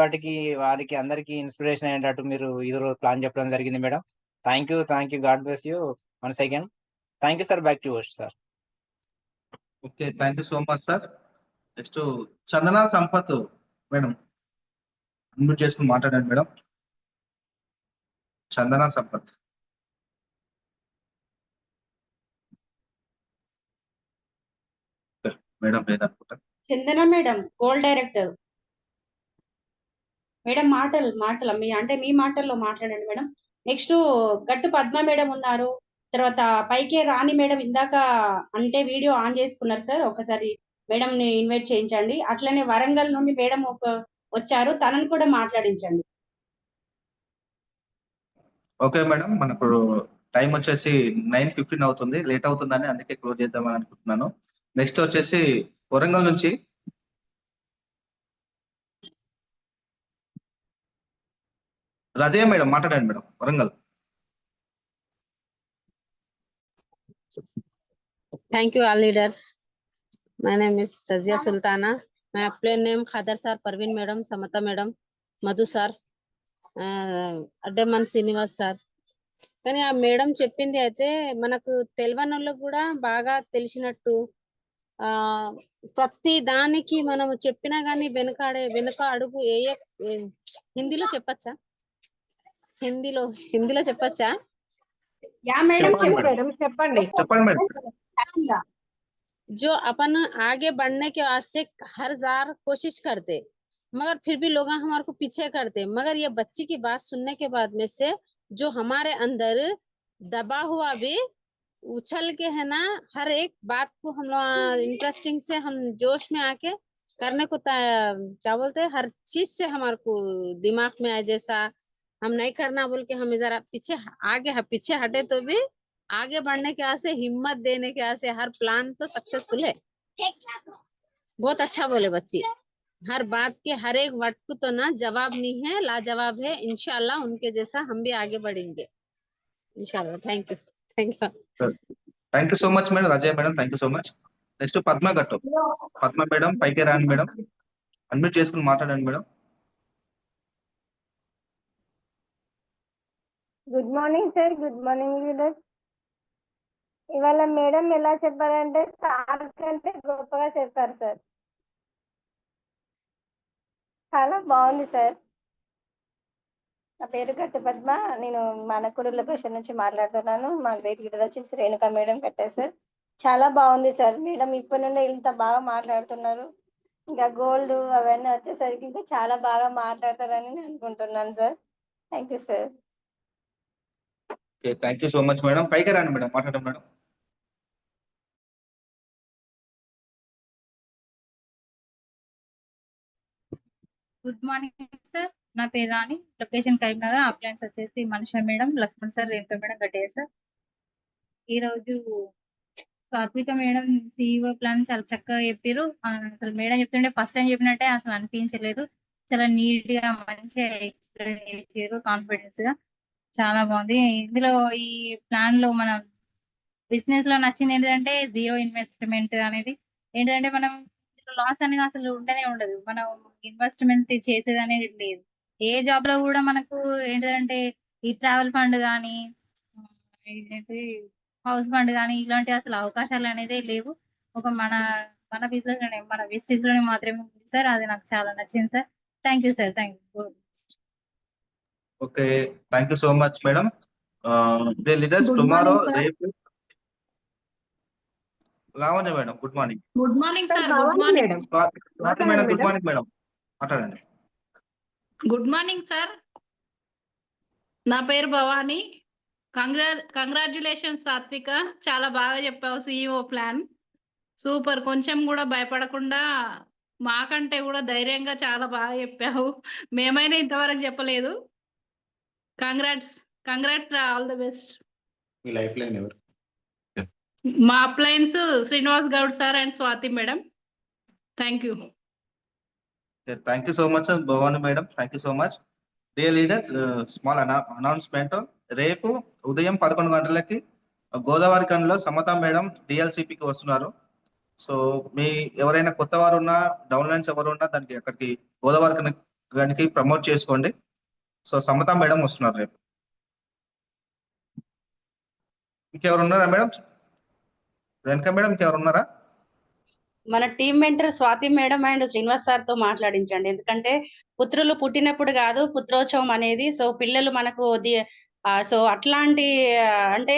[SPEAKER 5] వారికి అందరికీ ఇన్స్పిరేషన్ అయ్యేటట్టు మీరు ఈరోజు ప్లాన్ చెప్పడం జరిగింది madam. Thank you. God bless you. One second. Thank you sir. Back to host sir.
[SPEAKER 3] Okay, thank you so much sir. Next Chandana Sampath madam, unmute చేసుకుని మాట్లాడండి మేడం. చందనా సంపత్. మేడం లేదనుకుంటా.
[SPEAKER 9] చందన మేడం గోల్డ్ డైరెక్టర్. మేడం మాటలు మీ మాటల్లో మాట్లాడండి madam. Next గట్టు Padma madam ఉన్నారు. తర్వాత పైకే రాణి మేడం ఇందాక అంటే వీడియో ఆన్ చేసుకున్నారు సార్. ఒకసారి మేడం ని ఇన్వైట్ చేయించండి. అట్లనే వరంగల్ నుండి మేడం వచ్చారు, తనని కూడా మాట్లాడించండి.
[SPEAKER 3] ఓకే మేడం, మనకు టైం వచ్చేసి 9:15 అవుతుంది. లేట్ అవుతుందని అందుకే క్లోజ్ చేద్దామని అనుకుంటున్నాను. నెక్స్ట్ వచ్చేసి వరంగల్ నుంచి రజయ్య మేడం మాట్లాడండి madam, Warangal.
[SPEAKER 6] Thank you all leaders. My name is Razia Sultana. My plain name Khadar sir, Parveen madam, Samata madam, Madhu sir, Addeman Srinivas sir. కానీ ఆ మేడం చెప్పింది అయితే మనకు తెలియని వాళ్ళకు కూడా బాగా తెలిసినట్టు ప్రతి దానికి మనం చెప్పినా గానీ వెనుక అడుగు హిందీలో చెప్పచ్చా? హిందీలో చెప్పచ్చా?
[SPEAKER 9] యా మేడం
[SPEAKER 6] చెప్పండి. जो अपन आगे बढ़ने के वास्ते हर जार कोशिश करते, मगर फिर भी लोग हमारे को पीछे करते। मगर ये बच्ची की बात सुनने के बाद में से जो हमारे अंदर दबा हुआ भी उछल के है ना, हर एक बात को हम लोग इंटरेस्टिंग से हम जोश में आके करने को क्या बोलते हैं, हर चीज से हमारे को दिमाग में आए जैसा हम नहीं करना बोल के हमें जरा पीछे हटे तो भी आगे बढ़ने के वास्ते हिम्मत देने के वास्ते हर प्लान तो सक्सेसफुल है। बहुत अच्छा बोले बच्ची। हर बात के हर एक वर्ड को तो ना जवाब नहीं है, लाजवाब है। इंशाल्लाह उनके जैसा हम भी आगे बढ़ेंगे इंशाल्लाह। Thank
[SPEAKER 3] you so much madam. Rajaiah madam thank you so much. Next Padma Gattu. Padma madam పైకి రాండి మేడం, అన్మ్యూట్ చేసుకుని మాట్లాడండి madam.
[SPEAKER 7] Good morning sir. Good morning leader. ఇవాళ మేడం ఎలా చెప్పారంటే సార్ కంటే గొప్పగా చెప్పారు సార్. చాలా బాగుంది సార్. నా పేరు గట్టు పద్మ. నేను మనకూరు లొకేషన్ నుంచి మాట్లాడుతున్నాను. మా లీడర్ వచ్చేసి రేణుకా మేడం కట్టారు సార్. చాలా బాగుంది సార్. మేడం ఇప్పటి నుండి ఇంత బాగా మాట్లాడుతున్నారు. ఇంకా గోల్డ్ అవన్నీ వచ్చేసరికి ఇంకా చాలా బాగా మాట్లాడతారని నేను అనుకుంటున్నాను sir. Thank you sir.
[SPEAKER 3] Okay, thank you so much madam. పైకి రాండి మేడం, మాట్లాడండి మేడం.
[SPEAKER 8] Good morning sir. నా పేరు రాణి. లొకేషన్ కరీంనగర్. అప్లయన్స్ వచ్చేసి Manisha madam, Laxman sir, Renuka madam, Gattaiah sir. ఈ రోజు సాత్విక మేడం CEO ప్లాన్ చాలా చక్కగా చెప్పారు. అసలు మేడం చెప్తుంటే ఫస్ట్ టైం చెప్పినట్టే అసలు అనిపించలేదు. చాలా నీట్ గా మంచిగా ఎక్స్ప్లెయిన్ చేశారు, కాన్ఫిడెన్స్ గా. చాలా బాగుంది. ఇందులో ఈ ప్లాన్ లో మన బిజినెస్ లో నచ్చింది ఏంటంటే జీరో ఇన్వెస్ట్మెంట్ అనేది. ఏంటంటే మనం లాస్ అనేది అసలు ఉండనే ఉండదు. మనం ఇన్వెస్ట్మెంట్ చేసేది అనేది లేదు. ఏ జాబ్ లో కూడా మనకు ఏంటంటే ఈ ట్రావెల్ ఫండ్ కానీ హౌస్ ఫండ్ కానీ ఇలాంటి అసలు అవకాశాలు అనేది లేవు. ఒక మన బిజినెస్ లోనే మన విస్టేజ్ లోనే మాత్రమే ఉంది సార్. అది నాకు చాలా నచ్చింది sir. Thank you sir. Thank you.
[SPEAKER 3] Okay, thank you so much madam. Leaders
[SPEAKER 24] Good
[SPEAKER 3] tomorrow
[SPEAKER 24] morning, sir.
[SPEAKER 3] రేపు Lavanya madam good morning.
[SPEAKER 24] Good morning sir. Good morning.
[SPEAKER 3] Swathi madam good morning madam, మాట్లాడండి.
[SPEAKER 24] Good morning sir. నా పేరు Bhavani. Congratulations Satvika. చాలా బాగా చెప్పావు. CEO plan super. కొంచెం కూడా భయపడకుండా మాకంటే కూడా ధైర్యంగా చాలా బాగా చెప్పావు. మేమైనా ఇంతవరకు చెప్పలేదు. కంగ్రాట్స్. All the best.
[SPEAKER 22] మీ లైఫ్ లైన్ ఎవరు?
[SPEAKER 24] మా appliances Srinivas Goud sir and Swathi madam. Thank you.
[SPEAKER 3] Thank you so much Bhavani madam. Thank you so much. Dear leaders, small announcement. రేపు ఉదయం 11 గంటలకి గోదావరి ఖండ్లో సమతా మేడం డిఎల్సిపికి వస్తున్నారు. సో మీ ఎవరైనా కొత్త వారు ఉన్నా, డౌన్లైన్స్ ఎవరు ఉన్నా దానికి అక్కడికి గోదావరి ఖండ్కి ప్రమోట్ చేసుకోండి. సో సమతా మేడం వస్తున్నారు రేపు. ఇంకెవరు ఉన్నారా మేడం? వెనక మేడం ఇంకెవరు ఉన్నారా?
[SPEAKER 9] మన team mentor Swathi madam and Srinivas sir తో మాట్లాడించండి. ఎందుకంటే పుత్రులు పుట్టినప్పుడు కాదు పుత్రోత్సవం అనేది. సో పిల్లలు మనకు సో అట్లాంటి అంటే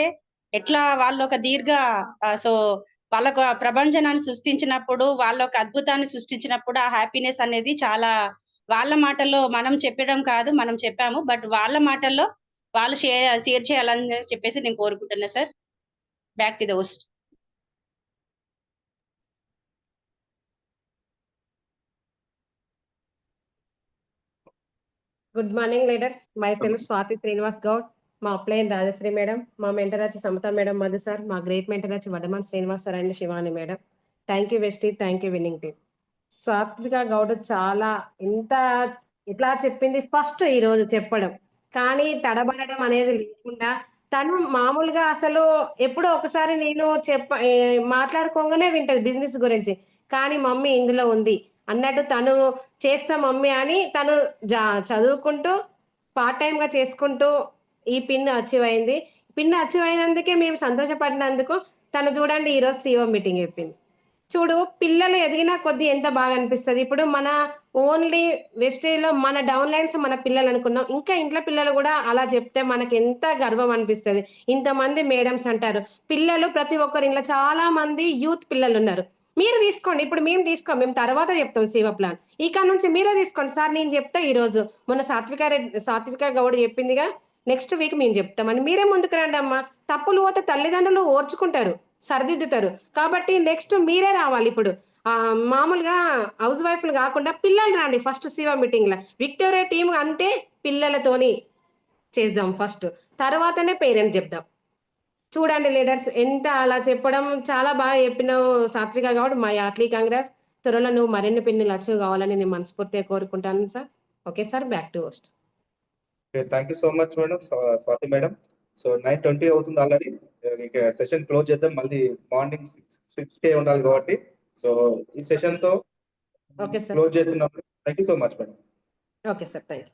[SPEAKER 9] ఎట్లా వాళ్ళు ఒక సో వాళ్ళకు ప్రపంచనాన్ని సృష్టించినప్పుడు, వాళ్ళ ఒక అద్భుతాన్ని సృష్టించినప్పుడు ఆ హ్యాపీనెస్ అనేది చాలా వాళ్ళ మాటల్లో మనం చెప్పడం కాదు, మనం చెప్పాము. బట్ వాళ్ళ మాటల్లో వాళ్ళు షేర్ చేయాలని చెప్పేసి నేను కోరుకుంటున్నా sir. Back to the host.
[SPEAKER 10] Good morning leaders. Myself Swathi Srinivas Goud. మా అప్లైన్ రాజశ్రీ మేడం, మా మెంటర్ వచ్చి సమతా మేడం మధు సార్, మా గ్రేట్ మెంటర్ వచ్చి వడమన్ Srinivas sir and Shivani madam. Thank you వెస్టీ, thank you winning team. Satvika Goud చాలా ఇట్లా చెప్పింది ఫస్ట్ ఈ రోజు చెప్పడం, కానీ తడబడడం అనేది లేకుండా తను మామూలుగా అసలు ఎప్పుడో ఒకసారి నేను మాట్లాడుకోగానే వింటది బిజినెస్ గురించి, కానీ మమ్మీ ఇందులో ఉంది అన్నట్టు తను చేస్తా మమ్మీ అని తను చదువుకుంటూ పార్ట్ టైం గా చేసుకుంటూ ఈ పిన్ అచీవ్ అయింది. పిన్ అచీవ్ అయినందుకే మేము సంతోషపడినందుకు తను చూడండి ఈరోజు సిఓ మీటింగ్ చెప్పింది. చూడు పిల్లలు ఎదిగినా కొద్ది ఎంత బాగా అనిపిస్తుంది. ఇప్పుడు మన ఓన్లీ వెస్టేజ్లో మన డౌన్లైన్స్ మన పిల్లలు అనుకున్నాం, ఇంకా ఇంట్లో పిల్లలు కూడా అలా చెప్తే మనకి ఎంత గర్వం అనిపిస్తుంది. ఇంతమంది మేడమ్స్ అంటారు, పిల్లలు ప్రతి ఒక్కరు ఇంట్లో చాలా మంది యూత్ పిల్లలు ఉన్నారు. మీరు తీసుకోండి, ఇప్పుడు మేము తీసుకోం, మేము తర్వాత చెప్తాం శివ ప్లాన్. ఇక నుంచి మీరే తీసుకోండి సార్. నేను చెప్తా ఈ రోజు మొన్న సాత్విక గౌడ్ చెప్పిందిగా, నెక్స్ట్ వీక్ మేము చెప్తామని మీరే ముందుకు రండి అమ్మా. తప్పులు పోతే తల్లిదండ్రులు ఓర్చుకుంటారు, సరిదిద్దుతారు. కాబట్టి నెక్స్ట్ మీరే రావాలి. ఇప్పుడు మామూలుగా హౌస్ వైఫ్లు కాకుండా పిల్లలు రండి ఫస్ట్ శివ మీటింగ్ లో. విక్టోరియా టీం అంటే పిల్లలతోని చేద్దాం ఫస్ట్, తర్వాతనే పేరెంట్స్ చెప్దాం. చూడండి లీడర్స్ ఎంత అలా చెప్పడం చాలా బాగా చెప్పినావు సాత్విక గౌడ్. My heartly Congress. త్వరలో నువ్వు మరిన్ని పిన్నులు అచీవ్ కావాలని నేను మనస్ఫూర్తిగా కోరుకుంటాను sir. Okay sir, back to host.
[SPEAKER 3] Thank you so much madam, Swathi madam. So 9:20 అవుతుంది ఆల్రెడీ. ఇక సెషన్ క్లోజ్ చేద్దాం, మళ్ళీ మార్నింగ్ 6 ఉండాలి కాబట్టి. సో ఈ సెషన్ తో క్లోజ్ చేస్తున్నాం. Thank you so much madam.
[SPEAKER 10] Okay sir, thank you.